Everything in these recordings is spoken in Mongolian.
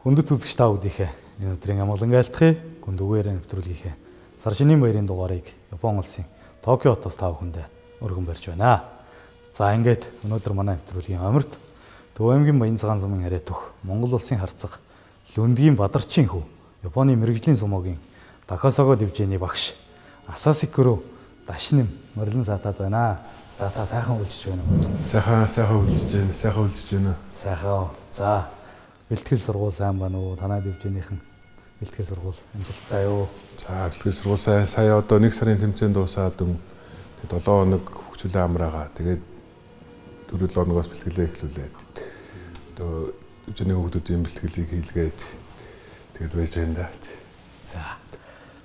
Хүндэт үзэгч та бүдийнхээ энэ өдрийн амгалан айлтгая гүндүгээр нэвтрүүлгийнхээ сар шинийн баярын дугаарыг Япон улсын Токио хотоос та бүхэндээ өргөн барьж байна. За ингээд өнөөдөр манай нэвтрүүлгийн амарт Төв аймгийн Баян цагаан сумын харьяат төх Монгол улсын харцаг Лүндгийн Бадарчин хүү Японы мэрэгжлийн сумогийн Такасаго дивжээний багш Асасикүрү Дашним морилон саатаад байна. За та сайхан үлжиж байна уу? Сайхан үлжиж байна. Сайхан. За бэлтгэл сургууль сайн байна уу? Танай дивжээнийхэн бэлтгэл сургууль амжилттай юу? За бэлтгэл сургууль сая одоо 1 сарын тэмцээн дуусаад 7 хоног хөгжүүлээ амраагаа. Тэгээд 4-7 хоногоос бэлтгэлээ эхлүүлээд одоо дивжээний хүүхдүүдийн бэлтгэлийг хийлгээд тэгээд байж байна да. За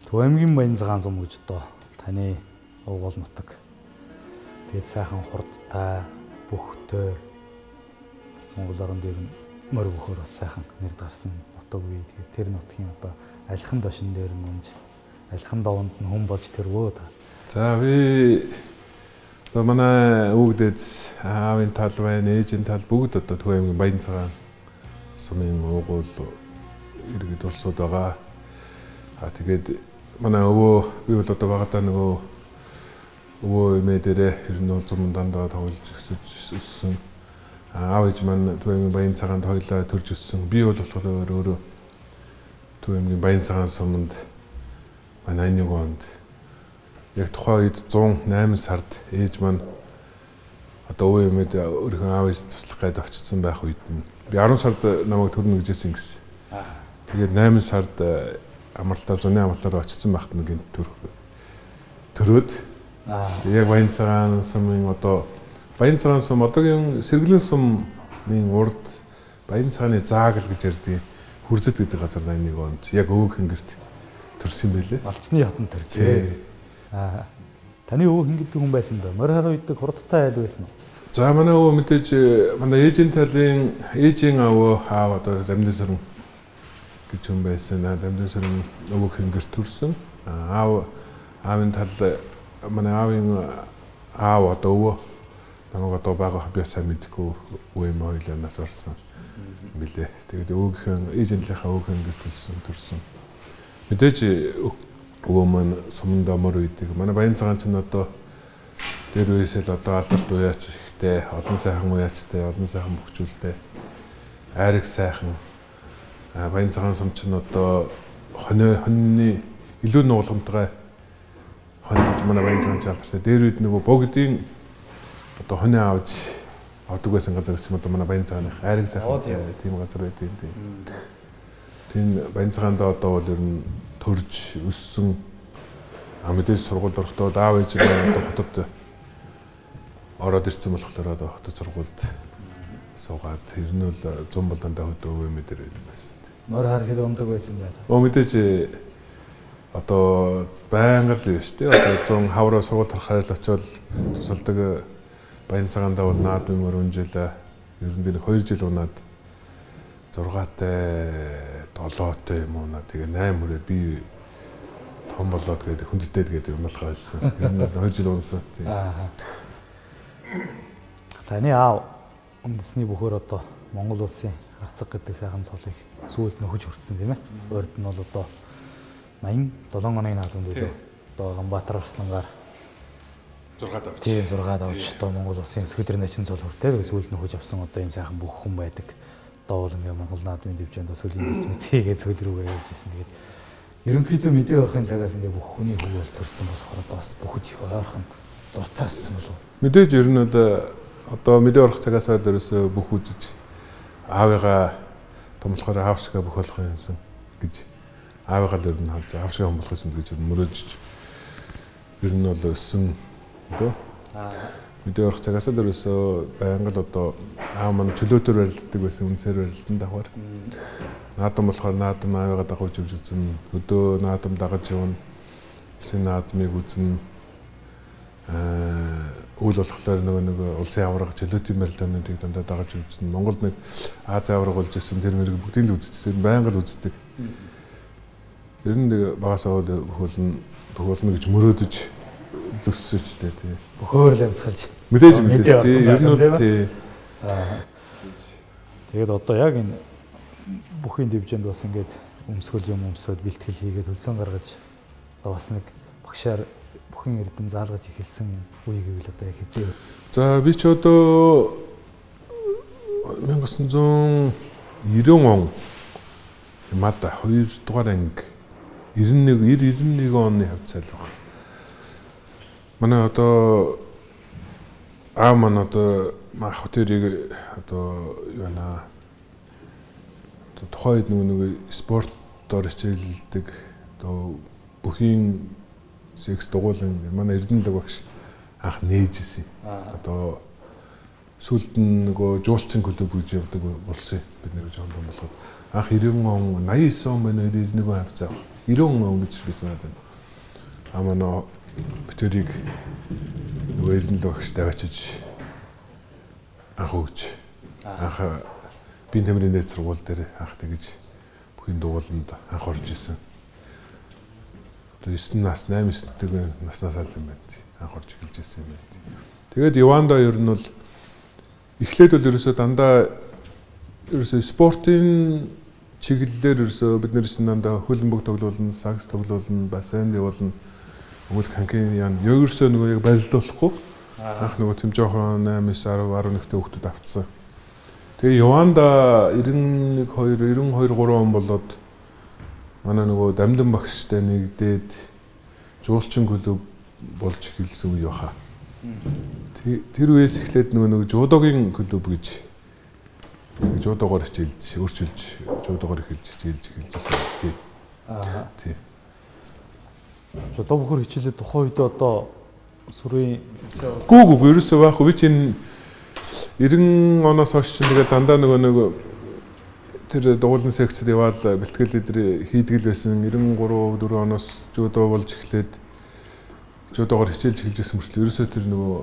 Төв аймгийн Баян цагаан сум гэж одоо таны угуул нутаг. Тэгээд сайхан хурдтай, бөхтэй Монгол орон дээр морь бөхөр бас сайхан нэрд гарсан нутаг үе. Тэгээд тэр нутгийн одоо алхам дашин дээр нунж, алхам даванд нь хүн болж тэрвөө та. За би одоо манай өвгдөд аавын тал байна, ээжийн тал бүгд одоо Төв аймгийн Баян цагаан сумын угуул иргэд улсууд байгаа. Тэгээд манай өвөө би бол одоо багадаа нөгөө өвөө эмээ дээрээ ер нь бол зам дандаа тоглож өссөн. Аав ээж маань Төв аймгийн Баян цагаанд хоёлаа төрж өссөн. Би бол болохоор өөрөө Төв аймгийн Баян цагаан суманд манай 81 онд яг тухайн үед 108 сард ээж маань одоо өвөө эмээд өөрийнхөө аав ээж туслах гээд очсон байх үед нь би 10 сард намайг төрнө гэжсэн гэсэн. Тэгээд 8 сард амралтаар зуны амралтаар очсон байхад нэг гинт төрөөд яг Баян цагаан сумын одоо Баян цагаан сум одоогийн Сэргэлэн сумын урд Баян цагааны заагл гэж ярьдаг Хүрзэд гэдэг газар 81 онд яг өвөг хингэрт төрсөн байлээ. Алчны хатан төржээ. Таны өвөг хин гэдэг хүн байсан бэ? Морь хараа үйдэг хурдтай айл байсан уу? За манай өвөө мэдээж манай ээжийн талын ээжийн аав одоо Дамдын сөрөн гэж хүн байсан. Дамдын сөрөн өвөг хингэрт төрсөн. Аавын тал манай аавын аав одоо өвөө намайг одоо байгаа би сайн мэдгүй өвөө юм хоёлаа нас орсон билээ. Тэгээд өвгийнхэн ээжийнхээ өвгийнхэн төрсөн. Мэдээж өвөө маань суманд омор үйдэг. Манай Баян цагаан ч одоо дээр үесэл одоо алдарт уяач ихтэй, олон сайхан уяачтай, олон сайхан бөхчүүлтэй, айраг сайхан Баян цагаан сум ч одоо хоньны илүү нуулгамтгай хонь манай Баян цагаан алдартай. Дээр үед нөгөө богдын одоо хонь авч авдаг байсан газар ч юм одоо манай Баян цагааны айраг сайхан тийм газар байдаг юм. Тийм Баян цагаанд одоо бол ер нь төрж өссөн мэдээж сургуульд орохдоо аав ээж одоо хотод ороод ирсэн болохоор одоо хотод сургуульд суугаад ер нь бол 100 бол дандаа хөдөө өвөө дээр байсан. Морь хар хэр ундаг байсан байна. Мэдээж одоо байнга л биш тий одоо 100 хавраа сургуульд харахаар л очиод тусалдаг Баян цагаандаа бол наад мөр унжила ер нь би 2 жил унаад 6-тай 7-тай юм уу наа тэгээ 8 хүрээ би том болоод гэдэг хүндэлтэй гэдэг юмлахаа байсан. Ер нь 2 жил унасан тий. Таны аав үндэсний бөхөр одоо Монгол улсын харцаг гэдэг сайхан цолыг сүүлд нөхөж хүртсэн тийм ээ. Өөрөд нь бол одоо 87 оны наадамд үлээ. Одоо Ганбаатар Арслангаар 6 давж. Тийм 6 давж одоо Монгол улсын өсгөдөр начин цол хүртээ сүүлд нөхөж авсан одоо ийм сайхан бүх хүн байдаг. Одоо бол ингээ Монгол наадмын дивжээнд сүүлийн дэцмэцгээд сүүл рүүгээ явж ирсэн. Тэгээд ерөнхийдөө мэдээ авахын цагаас ингээ бүх хүний хүү бол төрсэн болохоор бас бүхд их ойрхон дуртайсан болов. Мэдээж ер нь бол одоо мэдээ орох цагаас л ерөөсөө бүх үзэж аавыгаа томлохоор аав шигээ бүх болох юмсан гэж аавыгаа л ер нь харж аав шигээ болох юмсан гэж мөрөөжж ер нь бол өссөн дөө. Мэдээ орох цагаас л ерөөсөө байнга л одоо аав маань чөлөөтөр барилддаг байсан үнсээр барилдан давхар. Наадам болохоор наадам аавыгаа дагуулж явж үзэн өдөө наадам дагаж явна. Улсын наадмыг үзэн үйл болохоор нөгөө улсын авраг чөлөөтийн барилдаануудыг дандаа дагаж үзэн. Монголд нэг Аз авраг болж исэн тэр мэрэг бүгдийг л үзчихсэн. Байнга л үздэг. Ер нь багасаа бөхөлнө гэж мөрөөдөж өссөж дээ тий. Бөхөөр л амьсгалж. Мэдээж тий. Ер нь бол тий. Тэгээд одоо яг энэ бүхний дивжинд бас ингээд өмсгөл бэлтгэл хийгээд хөлсөн гаргаж бас нэг багшаар бүхэн эрдэм заалгаж эхэлсэн үеийг л одоо яг хэзээ. За би ч одоо 1990 он Мада 2 дугаар анги 91 оны хавцаал баг. Манай одоо маань одоо ах тэрийг одоо юу наа тухайд нэг спортоор хичээлдэг одоо бүхийн секс дугуулan манай Эрдэнэлэг багш анх нээжсэн. Одоо сүүлд нь нөгөө жуулчин клуб гэж явдаг болсон бид нэр жоохон болгоод анх 90 он 89 он байна 91 он хавцаа 90 он гэж би санаад байна. Манай битэрийг нөгөө Эрдэнэлэг багштай очиж анх өгч анх би тэмрийн нэр сургууль дээр анх тэгж бүхийн дугууланд анх орж исэн. Одоо 9 нас 8 9 наснаас л юм байна. Анх орж эхэлж исэн юм байна. Тэгээд Яванда ер нь бол эхлээд бол ерөөсөө дандаа ерөөсөө спортын чиглэлээр ерөөсөө бид нэр чинь дандаа хөлбөмбөг тоглуулна, сакс тоглуулна, бассейн явуулна, хүмүүс канкин яа ерөөсөө нөгөө яг барилдуулахгүй анх нөгөө тэм жоохон 8 10 11-т хүүхдүүд авцсан. Тэгээ Яванда 91 2 92 3 он болоод манай нөгөө дамдан багштай нэгдээд жуулчин клуб болж эхэлсэн үе баха. Тэр үеэс эхлээд нөгөө жуудогийн клуб гэж жуудогоор хичээлж өөрчилж жуудогоор хичээлж эхэлжсэн. Тий. Жуудо бохор хичээлээ тухайн үед одоо сүрийн гүү ерөөсөө байхгүй би чинь 90 оноос хойш чинь тэгээд дандаа нөгөө тэр дугуулны секцэд яваал бэлтгэл дээр хийдэг л байсан 93 4 оноос жуудо болж эхлээд жуудогоор хичээлж эхэлжсэн мөрчлөө ерөөсөө тэр нөгөө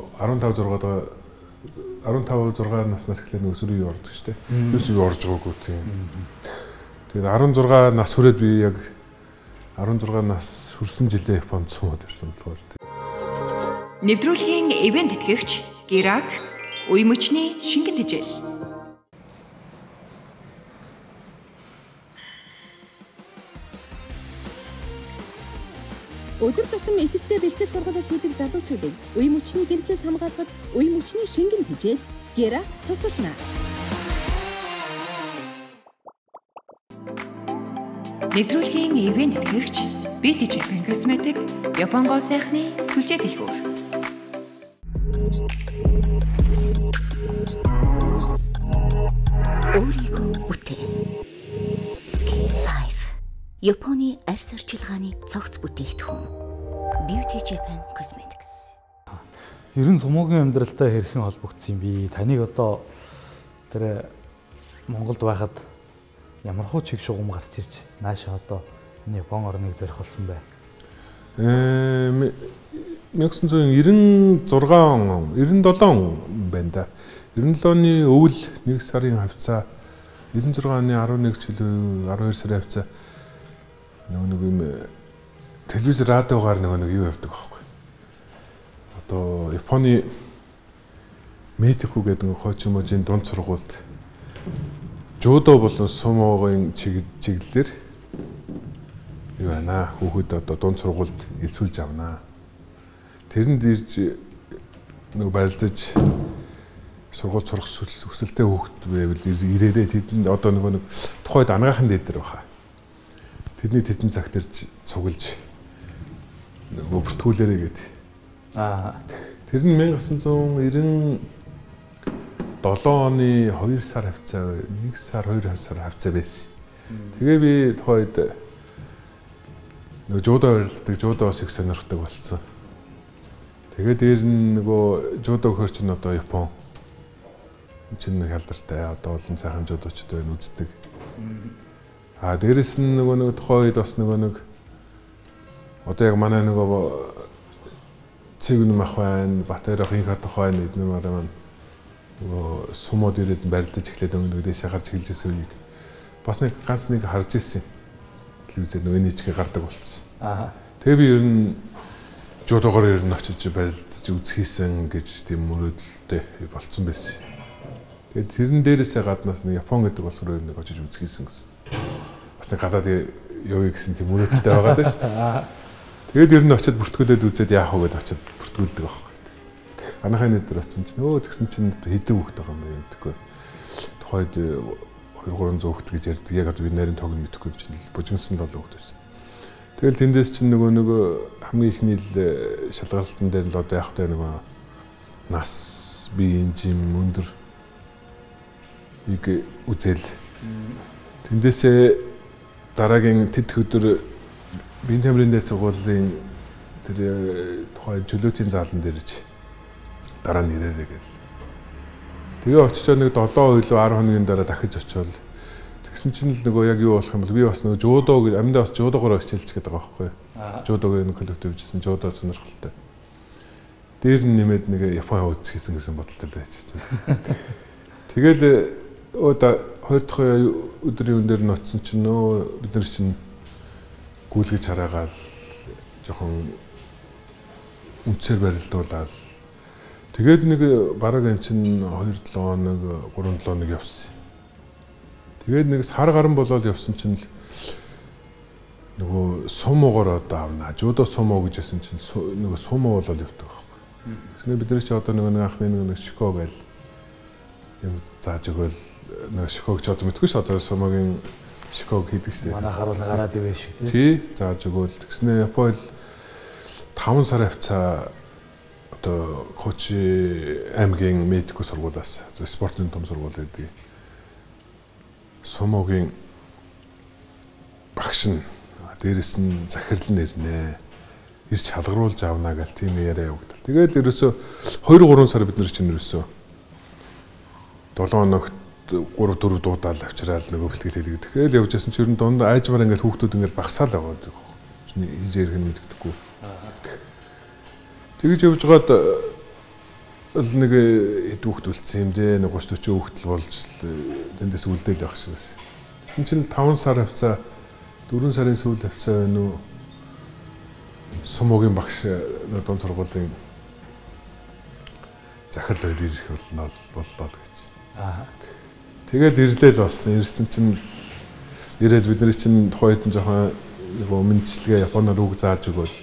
15 6 наснаас эхлээд нөгөө сүрийн ордог штэ. Ерөөсөө орж байгаагүй тийм. Тэгээд 16 нас хүрээд би яг 16 нас хүрсэн жилээ Японд суугаад ирсэн болохоор. Нэвтрүүлгийн ивент тэтгэгч Герак үе мөчний шингэн тэжээл. Өдөр тутам идэвхтэй бэлтгэл сургалт хийдэг залуучуудыг үе мөчний гэмтлээс хамгаалахад үе мөчний шингэн тэжээл Герак тусална. Нэвтрүүлгийн ивент тэтгэгч BT Japan Cosmetic Япон гоо сайхны сүлжээ дэлгүүр. Өөрийгөө бүтээ. Skin Life. Японы арьс арчилгааны цогц бүтээгдэхүүн. Beauty Japan Cosmetics. Ер нь сумогийн амьдралтай хэрхэн холбогдсон юм би? Таныг одоо тэр Монголд байхад ямар хуу чиг шугам гарч ирж нааша одоо энэ Япон орныг зорих болсон бай. 1996 он 97 он байна да. 97 оны өвөл 1 сарын хавцаа 96 оны 11 жилийн 12 сарын хавцаа нэг юм телевиз радиогаар нэг юу явдаг байхгүй. Одоо Японы Метику гэдэг нэг хойч можийн дунд сургуульд жудо болон сумогийн чиглэлээр юу байна хүүхэд одоо дунд сургуульд элцүүлж авнаа. Тэрэнд ирж нэг барилдаж сургууль сурах хүсэлтэй хүүхэд байвал ирээрээ тэдэнд одоо нэг тухайд ангаахын дээд дээр баха. Тэдний тэтэн цагт ирж цуглаж бүртгүүлээрээ гээд. Тэр нь 1997 оны 2 сар хавцаа 1 сар 2 сар хавцаа байсан. Тэгээ би тухайд нэг жудо барилдаг жудоос их сонирхдаг болсон. Тэгээ дээр нөгөө жудо хөрч нь одоо Япон чинь нэг хялдартай одоо олон сайхан жудочд байна үздэг. Дээрэс нь нөгөө тухайн үед бас нэг одоо яг манай нөгөө цэгүн мах байна, батарейх их хатах байна эдгээр маань нөгөө сумод ирээд барилдаж эхлээд өнгө дэшээ гарч эхэлжсэн үеийг бас нэг ганц нэг харж ирсэн. Телевизээр нөгөө нээчгээ гардаг болчихсон. Тэгээ би ер нь жудогоор ер нь очиж барилдаж үзхийсэн гэж тийм мөрөөдөлтэй болцсон байсан. Тэгээд тэрэн дээрээсээ гаднаас нэг Япон гэдэг болохоор ер нь очиж үзхийсэн гэсэн. багш нар гадаад явъя гэсэн тийм мөрөөдөлтэй байгаа даа шүү дээ. Тэгээд ер нь очиод бүртгүүлээд үзээд яах вэ гэдээ очиод бүртгүүлдэг байхгүй. Анахын өдөр очсон чинь тэгсэн чинь хэдэн хүүхэд байгаа юм бэ гэдэггүй. Тухайд 200-300 хүүхэд гэж ярьдаг. Яг одоо би нарийн тоог нь мэдэхгүй юм чинь бужигнсан л хүүхэд байсан. Тэгэл тэндээс чинь нөгөө хамгийн ихний л шалгалтын дээр л одоо яах вэ нөгөө нас биеийн жим өндөр ийг үзэл. Тэндээсээ дараагийн тэд өдөр биеийн тамирын дэд сургуулийн тэр тухайн чөлөөтийн заалан дээрж дараа нь ирээрэй гэл. Тэгээ очичоо нэг 7 өглөө 10 хоногийн дараа дахиж очивол тэгсэн чинь л нөгөө яг юу болох юм бол би бас нөгөө жудо гэж аминдаа бас жудогоор хичээлж гээд байгаа байхгүй. Жудогийн коллектив хийжсэн жудо сонирхолтой. Дээр нь нэмээд нэг Япон үзчихсэн гэсэн бодолтой л байжсэн. Тэгэл хоёр дахь өдрийн өндөр нь очсон чинь бид нар чинь гүйлгэж хараагаал жоохон үнцээр барилдуулаад тэгээд нэг бараг эн чинь 2-7 хоног 3-7 хоног явсан. Тэгээд нэг сар гарan болоод явсан чинь нөгөө сумуугаар одоо авна. Жудо сумуу гэж хэлсэн чинь нөгөө сумуу болоод явдаг байхгүй. Тэснэ бид нар чи одоо нөгөө анхны нэг шико гээл юм зааж өгөөл нөгөө шиког ч одоо мэдгүй ш одоо сумуугийн шиког хийдэг шүү дээ. Манай харуул гараад ивэ шиг тий. Зааж өгөөл тэгснэ Японд 5 сар хавцаа одоо Кочи аймгийн медикус сургуулиас спортын том сургууль гэдэг. Сумуугийн багш нь дээрэс нь захирал нэрнэ. Ирж халгаруулж авна гэл тийм яриа явагдал. Тэгээд ерөөсө 2-3 сар бид нар чинь ерөөсө 7 хоногт 3-4 дуудаал авчраал нөгөө бэлтгэл хийлгээд. Тэгэхээр явж ясан чинь ер нь дунд айжмаар ингээд хүүхдүүд ингээд багсаал байгаа гэдэг. Чиний изэрх нь мэддэггүй. Тэгж явж байгаад л нэг хэд хүүхд үлдсэн юм дээ. 30-40 хүүхд л болж тэндээс үлдээл явах шиг байсан. Тэгсэн чинь 5 сар хавцаа 4 сарын сүүл хавцаа байна уу? Сумуугийн багш дунд сургуулийн захирал хоёр ирэх боллоо гэж. Тэгэл ирлээл болсон. Ирсэн чинь ирээл бидний чинь тухайд нь жоохон нөгөө мэдчилгээ Японоор үг зааж өгөөл.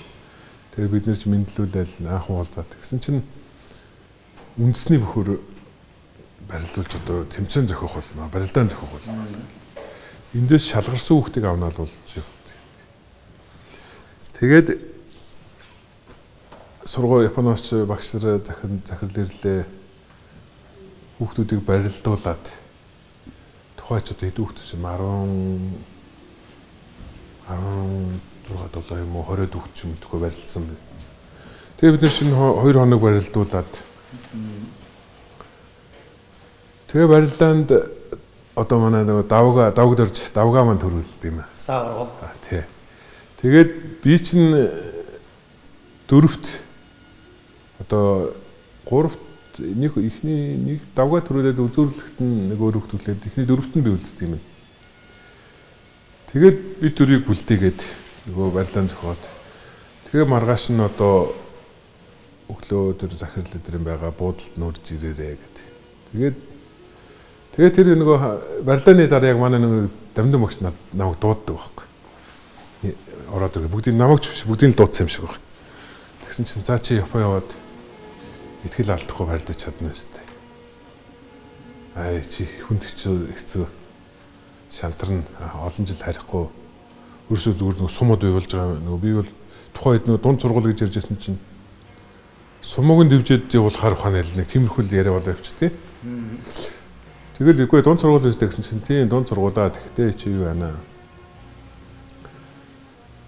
Тэгээ бид нэр чинь мэдлүүлээл анх уулзаад гэсэн чинь үндэсний бөхөр барилдуулж одоо тэмцээн зохиох болно. Барилдаан зохиох болно. Эндээс шалгарсан хүүхдийг авнаал болж байна. Тэгээд сургууль Японоос багш нар захирал ирлээ. Хүүхдүүдийг барилдуулаад тухайч одоо хэд хүүхдээс юм 16-7 юм уу 20 хүүхд ч юм уу барилдсан байна. Тэгээ бид нар чинь 2 хоног барилдуулаад тэгээ барилдаанд одоо манай нэг давг дөрж давгаа маань төрүүлдэг юм аа. Саагруу. Тий. Тэгээд би чинь 4-т одоо 3-т ихний нэг давгаа төрүүлээд үзүүлэлт нь нэг өөр хөвтүүлээд ихний 4-т нь би үлддэг юм. Тэгээд би төрийг бүлдээгээд нөгөө барилдаан зохиод тэгээ маргааш нь одоо өглөө тэр захирал дээр байгаа буудалд нүүрж ирээрээ гэд. Тэгээд тэр нөгөө барилдааны дараа яг манай нэг дамдын багш намайг дууддаг байхгүй. Ороод ирээ. Бүгдийг намайг бүгдийг л дуудсан юм шиг байна. Тэгсэн чинь цаа чи Япон яваад итгэл алдахгүй барилдаж чадна үстэй. Аа чи хүнд хэцүү шантарна олон жил харихгүй өрсөө зүгээр нэг сумууд бий болж байгаа нөгөө би бол тухайд нөгөө дунд сургууль гэж ярьжсэн чинь сумуугийн дэвжээд явуулахаар ухаанаа л нэг тиймэрхүү яриа болоо явчих тий. Тэгэл үгүй дунд сургууль үстэй гэсэн чинь тийм дунд сургуулаа тэгтээ чи юу байна.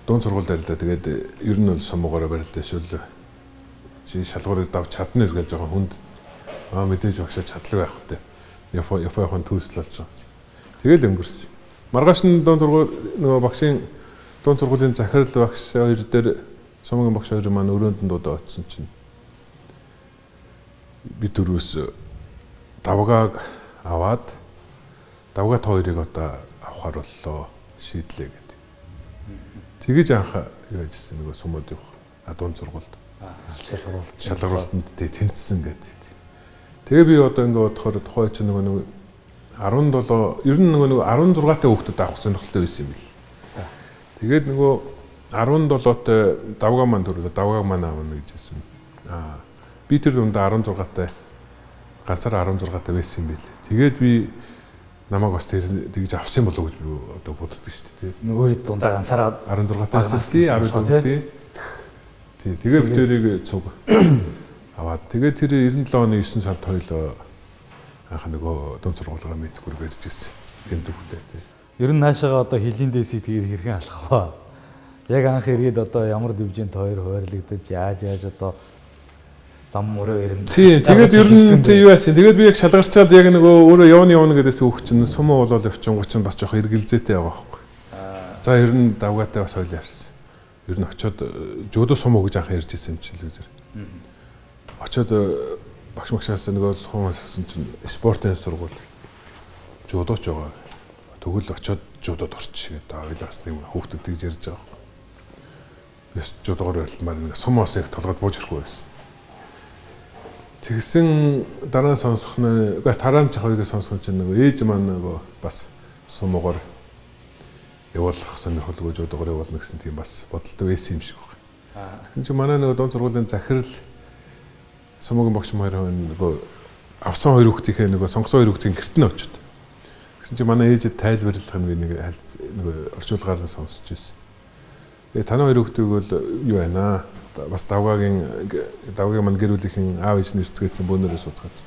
Дунд сургууль дээр л да тэгээд ер нь бол сумуугаараа барилдаа шүл чи шалгуурыг давж чадна гэж жоохон хүнд мэдээж багшаа чадлаг байх хөтэй. Японы төсөл болсон. Тэгэл өнгөрсөн. Маргааш нь дунд сургууль нөгөө багшийн дунд сургуулийн захирал багш хоёр дээр сумгийн багш хоёр маань өрөөнд нь дуудаа очсон чинь би дөрөөс давгааг аваад давгаа хоёрыг одоо авахар боллоо шийдлээ гэдэг. Тэгэж анх юу яжсэн нөгөө сумууд явах дунд сургуульд шалгаруулалтанд тэнцсэн гэдэг. Тэгээ би одоо ингээ бодохоор тухай ч нэг 17 ер нь нөгөө 16-тай хүүхдүүд авах сонирхолтой байсан юм бил. Тэгээд нөгөө 17-той давгаа маань төрөлөө давгааг маань аавна гэж хэлсэн. Би тэр дундаа 16-тай ганцаараа 16-тай байсан юм бил. Тэгээд би намайг бас тэгж авсан болов уу гэж би одоо боддог шүү дээ. Нөгөө дундаа ганцаараа 16-тай 14 тий. Тэгээд би тэрийг цуг аваад тэгээд тэр 97 оны 9 сард хоёлоо анх нөгөө дунд сургуулигаа мэдгүр барьж ирсэн. Тэмдэгтэй тий. Ер нь наашаага одоо хилийн дэсийг тэгээд хэрхэн алах вэ? Яг анх ирээд одоо ямар дивжинт хоёр хуваарлагдаж яаж одоо зам мөрөө ирэн. Тий, тэгээд ер нь тий юу яасан. Тэгээд би яг шалгарчаад яг нөгөө өөрөө явна гэдээс өөх чинь сумуу болол явчин 30 бас жоох эргэлзээтэй байгаа байхгүй. За ер нь давгаатай бас хоёул ярьсан. Ер нь очиод жуудуу сумуу гэж анх ярьж ирсэн юм чинь л үзэр. Очиод багш магшаас нөгөө сумаас чинь спортын сургууль жуудууч байгаа. Тэгвэл очиод жуудад орчих гэдэг ойлаас нэг хүүхдүүд тэгж ярьж байгаа байхгүй. Би жуудуугаар байлмаар нэг сумоос их толгойд бууж ирэхгүй байсан. Тэгсэн дараа нь сонсох нь тараан жахыг сонсох чинь нөгөө ээж маань нөгөө бас сумуугаар явуулах сонирхолтой жуудуугаар явуулна гэсэн тийм бас бодолтой байсан юм шиг байна. Тэгэхээр чи манай нөгөө дунд сургуулийн захирал сумуугийн багш хоёр нөгөө авсан хоёр хүүхдийнхээ нөгөө сонгосон хоёр хүүхдийн гэрт нь очив. Гэсэн чи манай ээжэд тайлбарлах нь би нөгөө орчуулгаар нь сонсч байсан. Танай хоёр хүүхдийг бол юу байна аа? Бас давгагийн маань гэр бүлийн аав ээж нэрцгээсэн бөөнөрөөс судалгааз.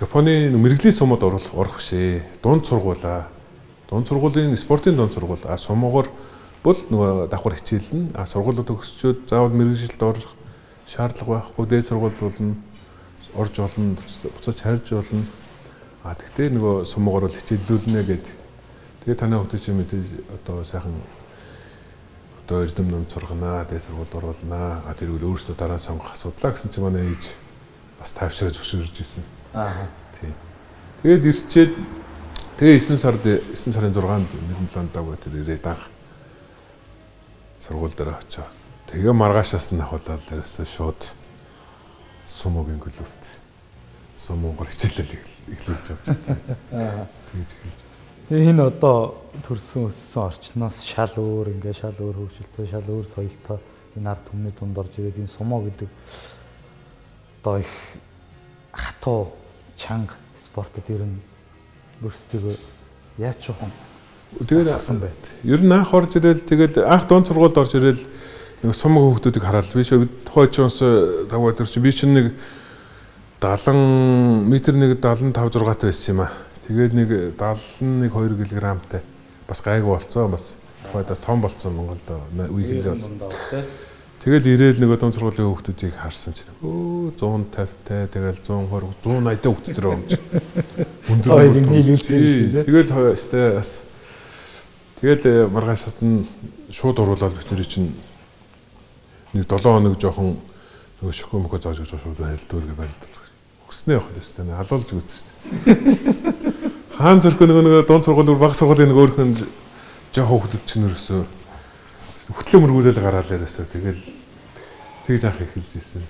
Японы мэрэгжлийн сумууд орох бишээ. Дунд сургуулаа. Дунд сургуулийн спортын дунд сургууль. Сумуугаар бол нөгөө давхар хичээлнэ. Сургуулиуд төгсчөөд заавал мэрэгжилд орох шаардлага байхгүй. Дээд сургуульд болно. Орж болно. Буцаж харж болно. Тэгтээ нөгөө сумуугаар бол хичээллүүлнэ гэдэг. Тэгээ танай хүүхдүүд чинь мэдээж одоо сайхан одоо эрдэм ном сурганаа, дээд сургуульд оруулнаа. Тэр үл өөрсдөө дараа сонгох асуудлаа гэсэн чинь манай ээж бас тавьшраа зөвшөөрж ирсэн. Тийм. Тэгээд ирчээд тэгээ 9 сарын 6-нд 97 давгаа тэр ирээд анх сургууль дээр очоо. Тэгээ маргаашаас нь ахуулаад ерөөсөө шууд сумуугийн клубт сумуугаар хичээлэл эхлүүлж байгаа. Тэгж эхэлж. Тэгээ энэ одоо төрсөн өссөн орчноос шал өөр хөгжилтэй, шал өөр соёлтой энэ ард түмний дунд орж ирээд энэ сумоо гэдэг одоо их хатуу чанга спортод ер нь өөрсдөө яаж чухам тэгээд асан байт. Ер нь анх орж ирэл тэгэл анх дунд сургуульд орж ирэл нэг сумаг хүүхдүүдийг хараад би тухайн чонс даваа дээр чи би чинь нэг 70 метр нэг 75 6-тай байсан юм аа. Тэгээд нэг 71 2 кг-тай бас гайгүй болцсон бас тухайд том болцсон Монголд үеийнхэн бас. Тэгэл ирээл нөгөө дунд сургуулийн хүүхдүүдийг харсан чинь 150-тай тэгэл 120 180-тай хүүхдүүд рүү өмж. Хоёрыг нийлүүлсэн. Тэгэл бас тэгэл маргаашаас нь шууд оруулаад бид нэр чинь нэг 7 хоног жоохон нөгөө шокомко зааж өгч шууд барилдуулга барилдуулах. Өснөө явах гэсэн нь алуулж үзсэн. Хаан зөрхөө нөгөө дунд сургуулийн баг сургуулийн нэг өөрхөн жоохон хүүхдүүд чинь өрөөсөө хөтлөө мөргүүлэл гараал ерөөсөө тэгэл тэгж авах эхэлж ирсэн.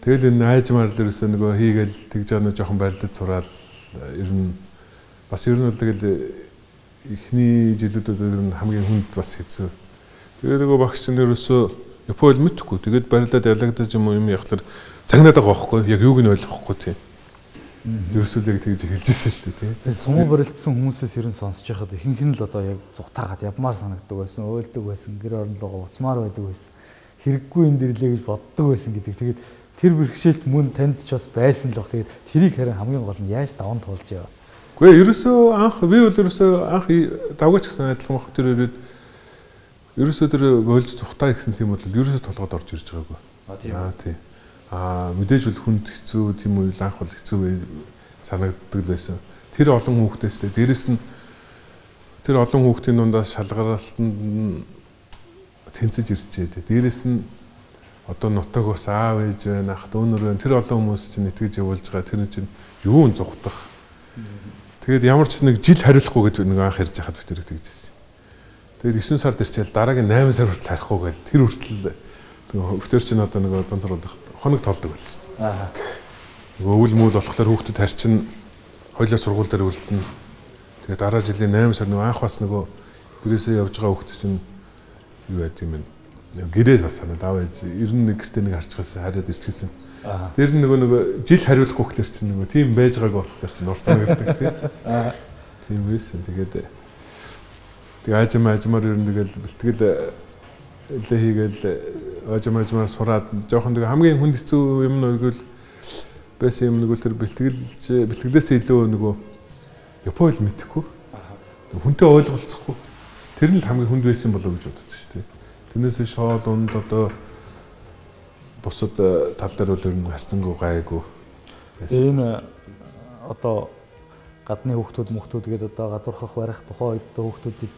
Тэгэл энэ айжмаар л ерөөсөө нөгөө хийгээл тэгж аваа жоохон барилдаж сураал ер нь бас ер нь бол тэгэл эхний жилүүдэд ер нь хамгийн хүнд бас хэцүү. Тэгээ нөгөө багш чинь ерөөсөө Японд мэдхгүй тэгээд барилдаад ялагдаж юм явахлаар загнаад байгаа байхгүй яг юуг нь ойлгохгүй тийм. Ерөөсөө л тэгж эхэлж ирсэн шүү дээ тийм. Сумуу барилдсан хүмүүсээс ер нь сонсож байхад ихэнх нь л одоо яг зүгтаагаад явмаар санагддаг байсан, уйлдаг байсан, гэр орнолоо уцмаар байдаг байсан. Хэрэггүй энэ дэрлээ гэж боддог байсан гэдэг. Тэгээд тэр бэрхшээлт мөн танд ч бас байсан л баг. Тэгээд тэрийг харин хамгийн гол нь яаж даван туулж яваа. Гэхдээ ерөөсөө анх би бол ерөөсөө анх давгаач гэсэн адилхан баг тэр ирээд ерөөсөө тэр болж зүгтаа гэсэн тийм бол ерөөсөө толгойд орж ирж байгаагүй. Тийм. Мэдээж бол хүнд хэцүү тийм үйл анх бол хэцүү санагддаг байсан. Тэр олон хүүхдээсээ дээрэс нь тэр олон хүүхдийн дундаас шалгаралтанд тэнцэж ирчээ. Дээрэс нь одоо нутагаас аав ээж байна, ах дүүнэр байна. Тэр олон хүмүүс чинь итгэж явуулж байгаа. Тэр нь чинь юун зүгтах. Тэгээд ямар ч нэг жил хариулахгүй гэдэг нэг анх ярьж хахад би тэр тэгжсэн. Тэгээд 9 сард ирчээл дараагийн 8 сар хүртэл харихгүй гээл тэр хүртэл өвтөр чинь одоо нэг дунд сургууль хоног толдог болсон. Нөгөө өвөл мөл болохоор хүүхдүүд харчин хоёлаа сургууль дээр үлдэнэ. Тэгээд дараа жилийн 8 сар нөгөө анх бас нөгөө гэрээсээ явж байгаа хүүхд чинь юу яа тийм ээ. Гэрээ бас санаад аваад 91 гэртээ нэг харчихсан хараад ирчихсэн. Тэр нөгөө жил хариулахгүй гэхэлэр чинь нөгөө тийм байж байгааг болохоор чинь урцсан гэдэг тийм. Тийм байсан. Тэгээд ажмаар ер нь тэгэл бэлтгэл элэ хийгээл ажмаар сураад жоохон тэгээ хамгийн хүнд хэцүү юм нь өгвөл байсан юм нэг л тэр бэлтгэлээс илүү нөгөө Японд мэдхгүй. Хүнтэй ойлголцохгүй. Тэр нь л хамгийн хүнд байсан болоо гэж боддог шүү дээ. Тэрнээс шоол унд одоо бусад тал дээр бол ер нь харцангуй гайгүй. Энэ одоо гадны хүүхдүүд гээд одоо гадуурхах барих тухай үед одоо хүүхдүүдийг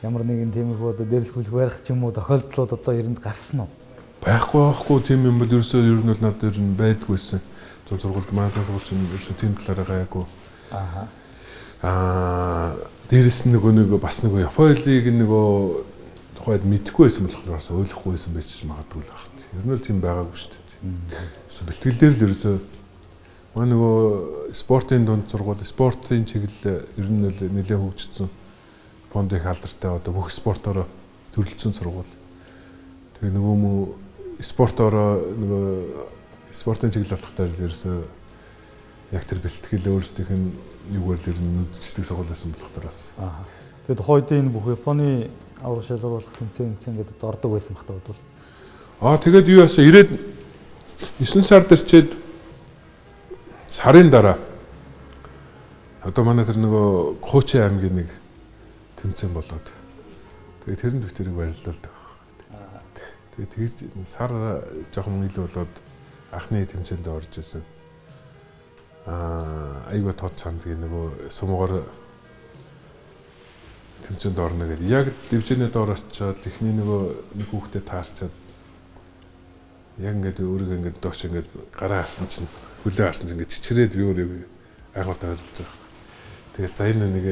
ямар нэгэн тиймэрхүү одоо дээрлэхүүлэх барих ч юм уу тохиолдлууд одоо ерэнд гарсан уу? Байхгүй тийм юм бол ерөөсөө ер нь бол надад ер нь байдгүйсэн. Зөв сургуульд манай сургууль чинь ерөөсөө тийм талаараа гайгүй. Дээрэс нь нөгөө бас нөгөө Японыг нөгөө тухайд мэдхгүй байсан болохоор бас ойлгохгүй байсан байж магадгүй л байна. Ер нь л тийм байгаагүй шүү дээ. Бэлтгэл дээр л ерөөсөө манай нөгөө спортын дунд сургууль, спортын чиглэл ер нь л нэлээд хөгжсөн. Японд их алдартай одоо бүх спортоор зөвлөсөн сургууль. Тэгээ нөгөө спортоор нөгөө спортын чиглэл болохоор ерөөсөө яг тэр бэлтгэл өөрсдийнх нь юугаар л ер нь үдчдэг сургууль байсан болохоор бас. Тэгээд тухайд энэ бүх Японы аврах шалгаруулах тэмцээн гэдэг ордог байсан бах таа бол. Тэгээд юу яасан 9 сард ирчээд сарын дараа одоо манай тэр нөгөө Кочи аймгийн нэг тэмцээн болоод тэгээд тэрэн дэвтэрийг барилдалдаг. Тэгээд тэгж сар жоохон илүү болоод анхны тэмцээнд орж ирсэн. Айгаа тод санд нөгөө сумгаар тэмцээнд орно гэдэг. Яг дивжиний доор очиод эхний нэг хүүхдэд таарчаад яг ингээд өөрийгөө ингээд доош ингээд гараа харсан чинь хүлээ харсан чинь ингээд чичрээд би өөрөө айгуутай харилж байгаа. Тэгээд за энэ нэг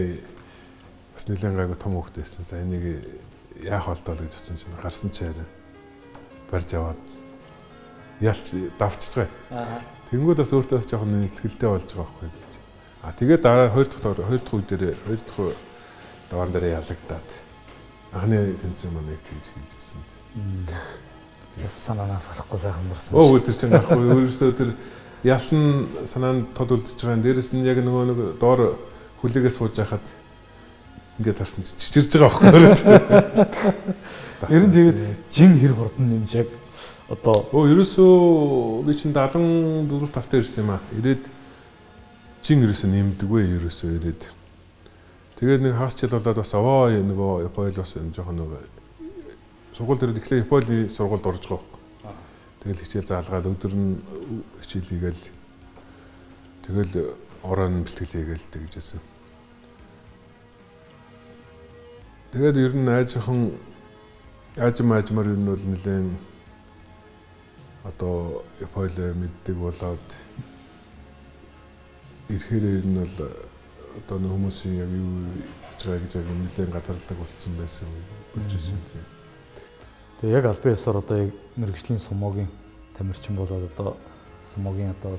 бас нэлээд гайгүй том хүүхд байсан. За энийг яах болтоо л гэж бодсон чинь гарсан чи арай барьж аваад ялч давчиж байгаа. Тэнгүүд бас өөртөө жоохон ихтгэлтэй болж байгаа байхгүй. Тэгээд дараа 2 дахь үе дээр 2 дахь даваан дээр ялагдаад анхны тэмцээн маань тэгж хийжсэн. Яс санаанаас гарахгүй сайхан дурсан. Тэр чинь гарахгүй ерөөсөө тэр ялсан санаанд тод үлдчихэж байгаа. Дээрэс нь яг нөгөө доор хүлээгээ сууж байхад ингээд харсан чи чичирж байгаа байхгүй. Ер нь тэгээд жин хэр хурдан нэмж яг одоо ерөөсөө би чинь 74 тавтай ирсэн юм аа. Ирээд жин ерөөсөө нэмдэггүй ерөөсөө ирээд. Тэгээд нэг хагас жил болоод бас нөгөө Японд бас жоохон нөгөө сургууль дээр тэгэхээр Японы сургуульд орж байгаа. Тэгэл хичээл заалгаал өдөр нь хичээл хийгээл тэгэл орон бэлтгэл хийгээл тэгжсэн. Тэгээд ер нь аажмаар ер нь бол нэлээд одоо Японд мэддэг болоод ирэхээр ер нь бол одоо хүмүүсийн яг юу гэж байгаа гэж нэлээд гадарладаг болсон байсан болж ирсэн. Тэгээ яг албан ёсоор одоо яг мэрэгжлийн сумогийн тамирчин болоод одоо сумогийн одоо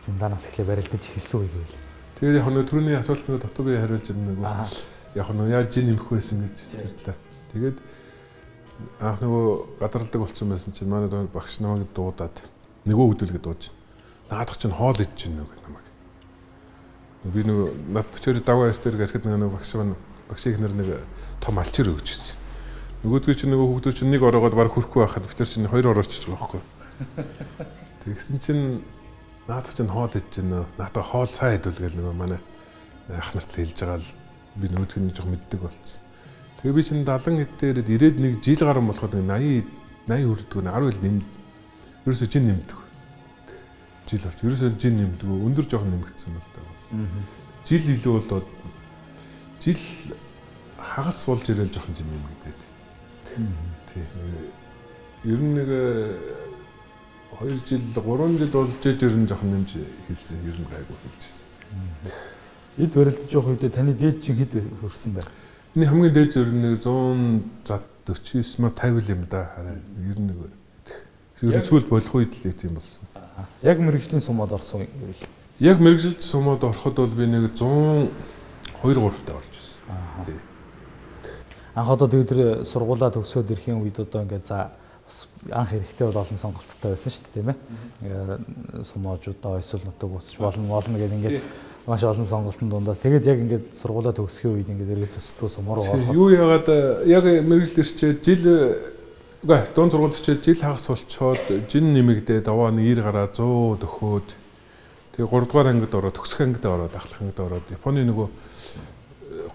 зиндаанаас эхлээ барилдаж эхэлсэн үе гэвэл. Тэгээд яг нэг түрүүний асуулт нэг дутуугүй хариулж ирнэ нөгөө яг нэг яаж жин нэмэх байсан гэж ярьлаа. Тэгээд анх нөгөө гадарладаг болсон байсан чинь манай багш намайг дуудаад нөгөө хөдөлгөд дууж наадах чинь хоол идэж чинь нөгөө намайг. Би нөгөө над бочор даваа эртээр гэхэд нөгөө багшиг нэр нэг том алчир өгч ирсэн. Нөгөөдгөө чинь нөгөө хүүхдүүд чинь нэг ороогоод баг хөрөхгүй байхад бид нар чинь 2 ороочж байгаа байхгүй. Тэгсэн чинь наадах чинь хоол идэж байна. Наадах хоол сайн идвэл гэл нөгөө манай ах нарт хэлж байгаа л би нөгөөдг нь жоох мэддэг болцсон. Тэгээ би чинь 70 эддээрэд ирээд нэг жил гарсан болоход 80 хүрдэггүй 10 ил нэм. Ерөөсөө жин нэмдэг. Жил орч. Ерөөсөө жин нэмдэг. Өндөр жоох нэмэгдсэн бол таа. Жил илүү болоод жил хагас болж ирээл жоох жин нэмэгдээд. Ер нь нэг 2 жил 3 жил болж ер нь жоохон нэмж хэлсэн ер нь гайгүй хэлжсэн. Эд барилдаж явах үедээ таны дээд чинь хэд хөрсөн бэ? Миний хамгийн дээд зөв нэг 149 ма 50 юм да. Ер нь нэг сүүл болох үед л тийм болсон. Яг мэрэгжлийн сумод орсон юм. Яг мэрэгжилт сумууд ороход бол би нэг 102 3 таа орж ирсэн. Тий. Анх одоо тэр сургуулаа төгсөөд ирэхийн үед одоо ингээд за анх эрэхтэй бол олон сонголттой байсан шүү дээ тийм ээ. Сумоожуудаа эсвэл нутаг үсч болно гэдэг ингээд маш олон сонголтын дундаас тэгээд яг ингээд сургуулаа төгсөхийн үед ингээд эргэл төсөлтөө сумаар орох. Юу яагаад яг мэрэгжилт ирчээд жил дунд сургууль ирчээд жил хагас болцоод жин нэмэгдээд аваа 90 гараа 100 төхөөд тэгээ 3 дугаар ангид ороод төгсөх ангид ороод ахлах ангид ороод Японы нөгөө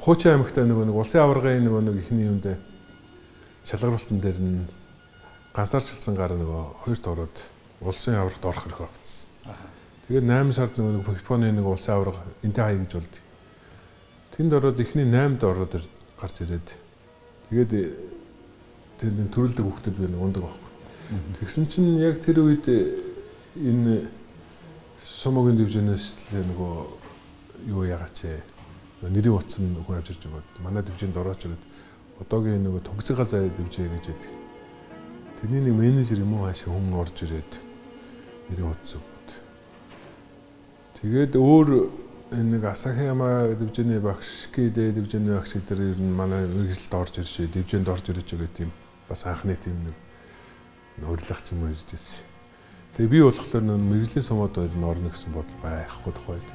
Хуучин аймагтай нэг улсын аваргын нэг ихний юундэ шалгаруултан дээр нь ганцаарчилсан гар нөгөө хоёрт ороод улсын аваргад орох хэрэг болсон. Тэгээд 8 сард нөгөө Японы нэг улсын аварга энтэй хай гэж болд. Тэнд ороод ихний 8-д ороод гарч ирээд тэгээд тэр төрөлдөг хүүхдэд би ундаг байхгүй. Тэгсэн чинь яг тэр үед энэ сумогийн дивжнээс нөгөө юу яагаач нэрийн утас нь хүн авчирч өгөөд манай дивжинд орооч гэдэг одоогийн нөгөө төгсөг газар дивжээ гэж байдаг. Тэрний нэг менежер юм уу хаашаа хүн орж ирээд нэрийн утас өгөөд. Тэгээд өөр нэг Асахяма дивжээний багш гэдэг дивжээний багш гэдэг ер нь манай мэрэгжилд орж ирж дивжээнд орж ирж байгаа тийм бас анхны тийм нэг урилгах юм ирж ирсэн. Тэгээ би болохоор мэрэгжлийн сумууд байд нь орно гэсэн бодол байхгүй тохойд.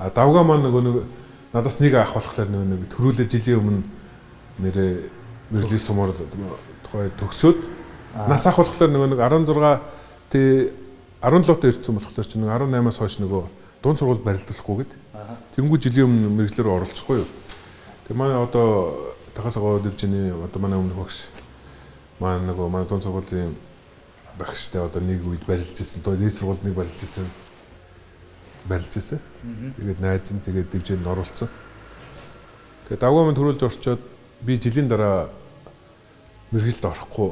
А давгаа маань нэг надаас нэг авах болохоор нэг төрүүлээ жилийн өмнө нэрээ мэрэгжлийн сумаар тухай төгсөөд нас авах болохоор нэг 16 тий 17-т ирсэн болохоор чи нэг 18-аас хойш нөгөө дунд сургууль барилдуулахгүй гэд. Тэнгүү жилийн өмнө мэрэгжлэр оролцохгүй юу. Тэгээ манай одоо Тахасгаа дивжиний одоо манай өмнөх багш манай нөгөө манай дунд сургуулийн багштай одоо нэг үед барилж ирсэн. Одоо нэг сургуульд нэг барилж ирсэн. Тэгээд найз нь тэгээд дивжээнд оруулсан. Тэгээд давгаа минь төрүүлж орчоод би жилийн дараа мэрэгжилд орохгүй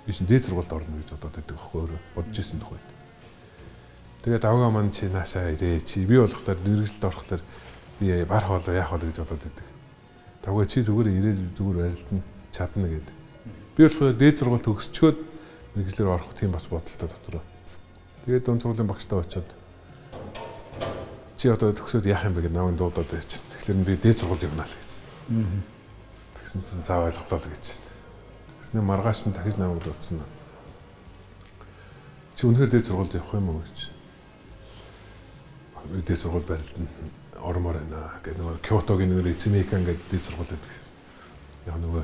биш дээд сургуульд орно гэж бодоод байдаг байхгүй өөрөө бодож ирсэн тухайд. Тэгээд давгаа маань чи наашаа ирээ чи би болохоор мэрэгжилд орохлоор би бар хоолоо яах вэ гэж бодоод байдаг. Давгаа чи зүгээр ирээд зүгээр арилтна чадна гэдэг. Би болохоор дээд сургууль төгсчөөд мэрэгжлэр орох тийм бас бодолтой дотроо. Тэгээд дунд сургуулийн багштай очиод чи одоо төгсөөд яах юм бэ гэж намайг дуудаад байж. Тэгэхээр би дээд сургуульд явна л гэсэн. Тэгсэн чинь заа ойлголоо л гэж. Тэгснэ маргааш нь дахиж намайг дуудсан. Чи үнэхээр дээд сургуульд явах юм уу гэж. Дээд сургууль барилдана ормоор байна гэдэг нөгөө Кёотогийн нөгөө Ицимикан гэдэг дээд сургууль байдаг. Яг нөгөө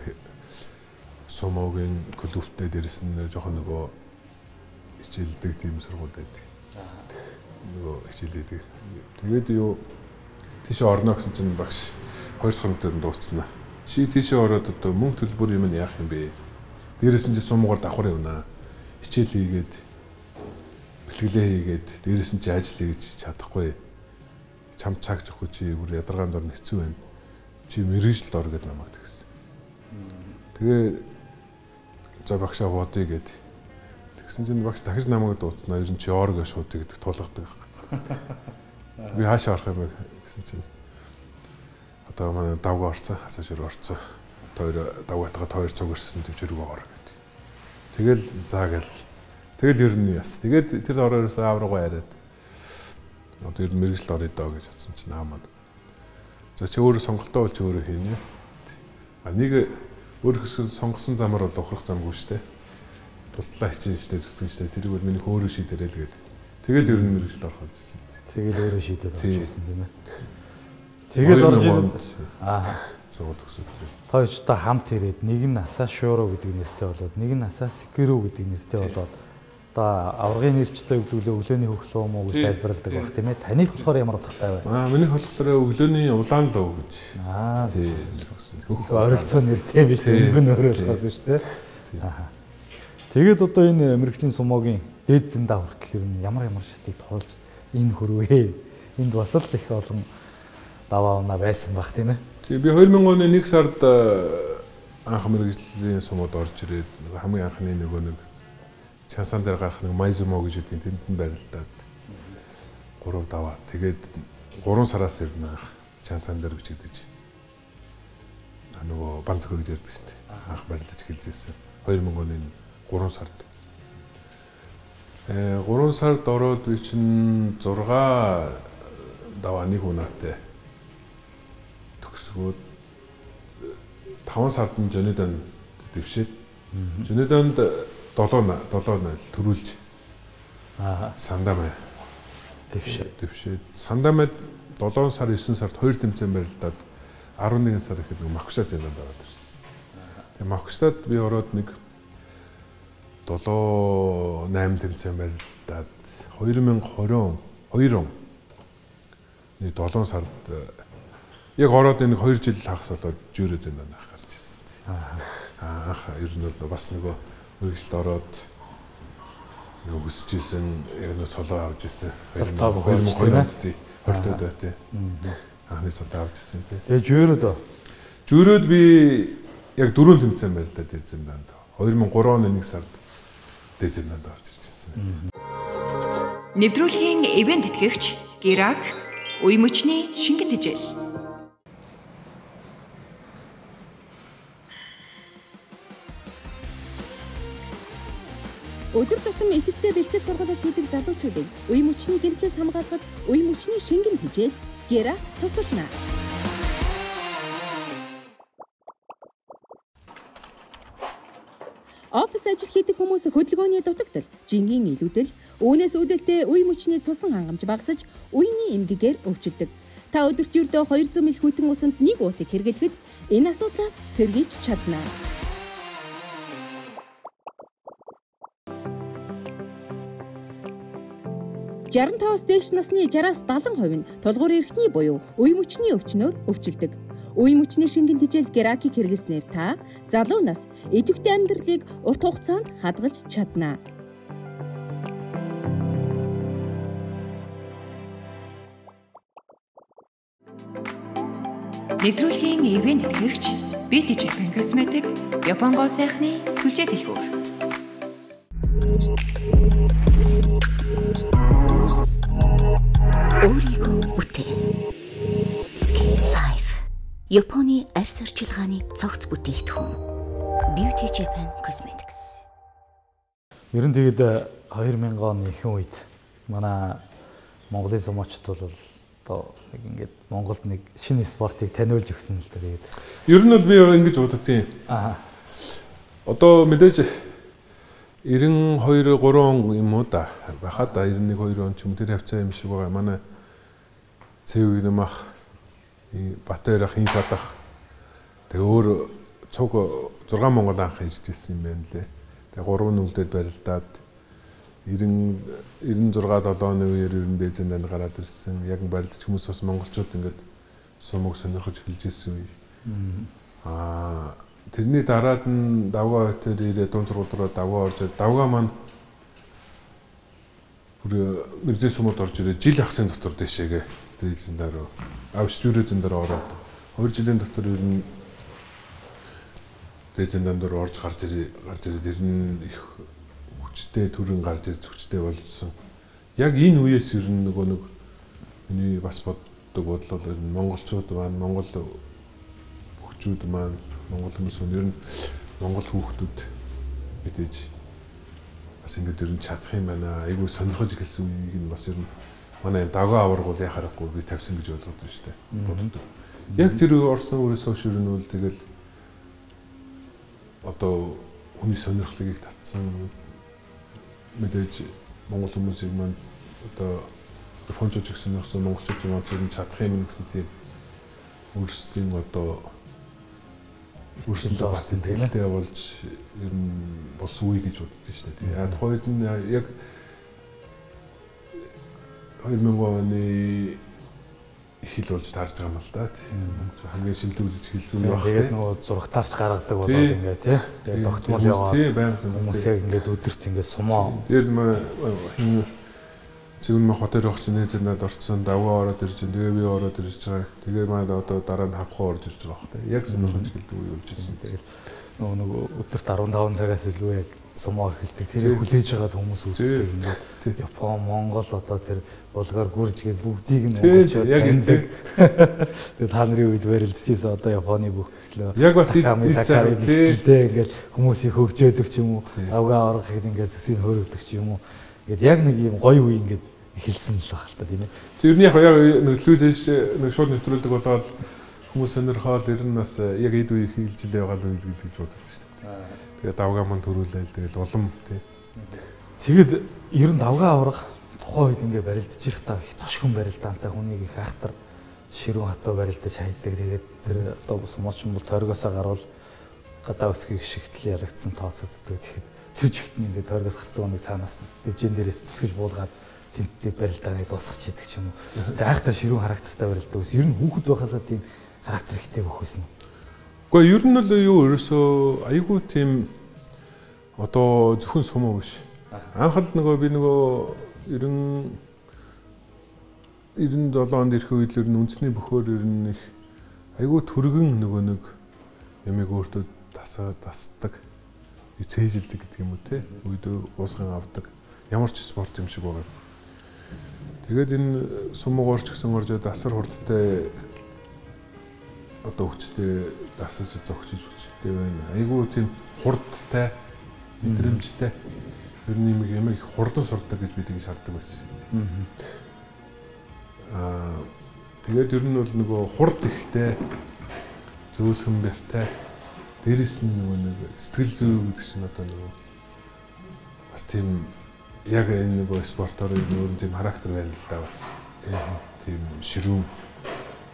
Сумогийн клубтэй дээрс нь жоохон нөгөө хичээлдэг тийм сургууль байдаг. Нөгөө хичээлээд тэгээд юу тийш орно гэсэн чинь багш 2 дахь хоног дээр дууцснаа. Чи тийшээ ороод одоо мөнгө төлбөр юм яах юм бэ? Дээрээс нь чи сумгаар давхар явна. Хичээл хийгээд бэлтгэлээ хийгээд дээрээс нь чи ажил хийж чадахгүй. Чам цаг зөхгүй чи бүр ядаргаанд орно хэцүү байна. Чи мэрэгжилд ор гэдэг намайг тэгсэн. Тэгээ за багшаа бодъё гэд. Тэгсэн чинь багш дахиж намайг дууцснаа. Ер нь чи ор гэж шууд гэдэг тулгадаг. Би хаашаа орох юм бэ гэсэн чинь одоо манай давгаа орцсон, хасаашир орцсон. Давгаатайгаа хоёр цуг ирсэн төвчөрөг оор гэд. Тэгэл заа гэл. Тэгэл ер нь яс. Тэгээд тэр ороороос ааврагуу яриад одоо ер нь мэрэгжил орё доо гэж бодсон чинь аамаа. За чи өөрөө сонголтоо болж өөрөө хийнэ. А нэг өөрөө сонгосон замаар бол ухрах замгүй шүү дээ. Тултлаа хичээн штэ зүтгэн штэ тэрийг бол миний өөрөө шийдэрэй л гээд. Тэгээд ер нь мэрэгжил орох гэсэн. Тэгээд өөрөө шийдээд авчихсан тийм ээ. Тэгээд орж сургууль төгсөв. Хоёрчтой хамт ирээд нэг нь Асашуро гэдэг нэртэй болоод нэг нь Асасикиру гэдэг нэртэй болоод одоо аваргын нэрчтэй өглөөний хөглөө юм уу гэж тайлбарладаг баг тийм ээ. Таних болохоор ямар утгатай вэ? Минийх болохоор өглөөний улаан луу гэж. Тийм. Их ойролцоо нэр тийм биш өнгөн өөрөөлгөөс шүү дээ. Тэгээд одоо энэ мэрэгжлийн сумогийн дээд зэндаа хүртэл ер нь ямар шатыг тоолж энэ хөрвөө. Энд бас л их олон даваа унаа байсан баг тийм ээ. Тийм би 2000 оны 1 сард анх мэрэгжлийн сумууд орж ирээд хамгийн анхны нэг чансан дээр гарах нэг Майзумо гэж үгдийн тэнд нь барилдаад 3 даваа. Тэгээд 3 сараас ирнэ анх чансан дээр бичигдэж. Нөгөө банцг гэж ярьдаг шүү дээ. Анх барилдаж эхэлж ирсэн. 2000 оны 3 сард. 3 сард ороод би чинь 6 даваа нэг унаатай төгсгөөд 5 сард нь Жонедан дэвшээд Жонеданд 7-0 төрүүлж Сандамай дэвшээд Сандамайд 7 сар 9 сард 2 тэмцээн барилдаад 11 сар ихэд Макушта зэнэнд ороод ирсэн. Тэгээ Макуштад би ороод нэг 7-8 тэмцээн барилдаад 2020 он 7 сард яг ороод нэг 2 жил хагас болоод жюри зэнэнд гарч ирсэн. Ер нь бол бас нөгөө үргэлжлэлд ороод нөгөө хүсэжсэн яг нөгөө цолоо авч ирсэн. 2020 онд тий. Анхны цолоо авч ирсэн тий. Тэгээ жюрөөд би яг 4 тэмцээн барилдаад Дээзэнданд 2003 оны 1 сард Дээзэнданд орж ирж байсан. Нэвтрүүлгийн ивент тэтгэгч Герак үе мөчний шингэн тэжээл. Өдөр тутам идэвхтэй бэлтгэл сургалт хийдэг залуучуудыг үе мөчний гэмтлээс хамгаалахад үе мөчний шингэн тэжээл Гера тусална. Офис ажил хийдэг хүмүүс хөдөлгөөний дутагдал, жингийн илүүдэл, үүнээс үүдэлтэй үе мөчний цусан хангамж багасж, үений эмгэгээр өвчлөдөг. Та өдөрт ердөө 200 мл хүйтэн усанд нэг уутыг хэрэглэхэд энэ асуудлаас сэргийлж чадна. Жарантаваас дээш насны 60-аас 70% нь тулгуур эрхтний буюу үе мөчний өвчнөөр өвчлөдөг. Үе мөчний шингэн тэжээл Геракийг хэрэглэснээр та залуу нас идэвхтэй амьдралыг урт хугацаанд хадгалж чадна. Нэвтрүүлгийн ивент тэтгэгч Beauty Japan Cosmetic Японгоо сайхны сүлжээ дэлгүүр. Өөрийгөө бүтээ. Skin Life. Японы арьс арчилгааны цогц бүтээгдэхүүн. Beauty Japan Cosmetics. Ер нь тэгээд 2000 оны ихэнх үед манай Монголын сумаачд бол одоо нэг ингээд Монголд нэг шинэ спортыг таниулж өгсөн л дээ. Тэгээд ер нь бол би ингэж боддгийн. Одоо мэдээж 92 3 он юм уу да. Бахад 91 2 он ч юм тэр хавцаа юм шиг байгаа. Манай Цэв Ирмах Батэрах хин садах. Тэгээ өөр цуг 6 Монгол анх ирж ирсэн юм байна лээ. Тэгээ 3 нүлдэд барилдаад 96 7 оны үеэр ер нь Дээзэнданд гараад ирсэн. Яг барилдаж хүмүүс бас монголчууд ингээд сумыг сонирхож эхэлж ирсэн үе. Тэрний дараад нь давгаа хотод ирээд дунд сургууль руу давгаа орж давгаа маань бүр мэржээ сумууд орж ирээд жил ахсын дотор дэшээгээ Дээзэндаа руу авч Жүрэзэндээ ороод 2 жилийн дотор ер нь Дээзэндаа руу орж гарч ирээд ер нь их хүчтэй төрөн гарч ирж хүчтэй болсон. Яг энэ үеэс ер нь нөгөө нэг миний бас боддог бодлол ер нь монголчууд маань монгол хөгжүүд маань монгол хүмүүс ер нь монгол хүүхдүүд мэдээж бас ингэж ер нь чадах юм байна. Айгүй сонирхож эхэлсэн үеийг нь бас ер нь манай давгаа аваргуул яхахгүй би тавьсан гэж ойлгоод байна шүү дээ. Боддог. Яг тэр орсон үрээс хойш ер нь үл тэгэл одоо хүний сонирхлыг татсан мэдээж монгол хүмүүсийг маань одоо японочч их сонирхсан монголчууд маань ер нь чадах юм гэсэн тийм өөрсдийн одоо өөрсөндөө бас тэлтэй болж ер нь болсон үе гэж боддог шүү дээ. Яг тухайд нь яг 2000 оны хил болж таарч байгаа юм л да. Хамгийн шимтэг үзэж хэлсэн юм байна. Тэгээд нөгөө зурагтаарч гаргадаг болоод ингээ тий. Тэгээд тогтмол яваа. Тий байнсан. Хүмүүс яг ингээд өдөрт ингээ сумаа. Тэр Цэвэн мах хотоор явах чинь Дээзэндад орцсон давгаа ороод ирж байгаа. Тэгээ би ороод ирж байгаа. Тэгээ маань одоо дараа нь хавхаа орж ирж байгаа хэрэг. Яг сонирхож эхэлдэг үе болж ирсэн. Тэгээд нөгөө өдөрт 15 цагаас илүү яг сумаа эхэлдэг. Тэр хүлээж байгаа хүмүүс үздэг ингээд Япон, Монгол одоо тэр Болгар, Гүрж гээд бүгдийг нь монголчууд яг эндэг. Тэгээд та нарын үед барилдчихсэн одоо Японы бүх төлөө. Яг бас ингээд хүмүүсийг хөгжөөдөг ч юм уу, авгаа орох гэхэд ингээд зүсийг хөөрөгдөг ч юм уу. Ингээд яг нэг юм гоё үе ингээд эхэлсэн л баг л та тийм ээ. Тэр нь яг нэг телевизээс нэг шууд нэвтрүүлдэг болоод хүмүүс сонирхоод ер нь бас яг эд үе хийлжилээ байгаа л үйл гэж боддог шүү дээ. Тэгээд давгаа манд төрүүлээл тэгээд улам тий. Тэгээд ер нь давгаа аврах тухайн үед ингээ барилдаж их та их тошгон барилдаантай хүнийг их айхтар ширүүн хатуу барилдаж хайдаг. Тэгээд тэр одоо бус мочин бол тойргоосоо гарвал гадаа өсгийг шигтэл ялагдсан тооцогддог. Тэгэхэд тэр жигтэн ингээ тойргоос гарцсан хүнийг цаанаас дэвжэн дээрээс түлхэж буулгаад тэмтээ барилдааныг дуусгах гэдэг ч юм уу. Тэгээд айхтар ширүүн характертай барилдаг ус. Ер нь хүүхэд байхасаа тийм характер ихтэй бөхөсөн. Гэхдээ ер нь л юу ерөөсөө айгүй тийм одоо зөвхөн сумаа биш. Анх л нөгөө би нөгөө 97 онд ирэх үед л ер нь үндэсний бөхөөр ер нь их айгүй түргэн нөгөө нэг ямиг өөртөө тасдаг, цээжилдэг гэдэг юм уу те. Үйдөө уусган авдаг. Ямар ч спорт юм шиг байгаа. Тэгээд энэ сумуугаар ч гэсэн орж асар хурдтай одоо хүчтэй дасаж зогсож хүчтэй байна. Айгүй тийм хурдтай, мэдрэмжтэй. Ер нь юм хурдан сурдаг гэж бид ингэж харддаг байсан. Тэгээд ер нь бол нөгөө хурд ихтэй, зөөлхөн бэртэй, дээрэс нь нөгөө нэг сэтгэл зүй гэдэг чинь одоо нөгөө бас тийм яг энэ нөгөө спортоор өөр тийм характер байна л да бас. Тийм ширүүн.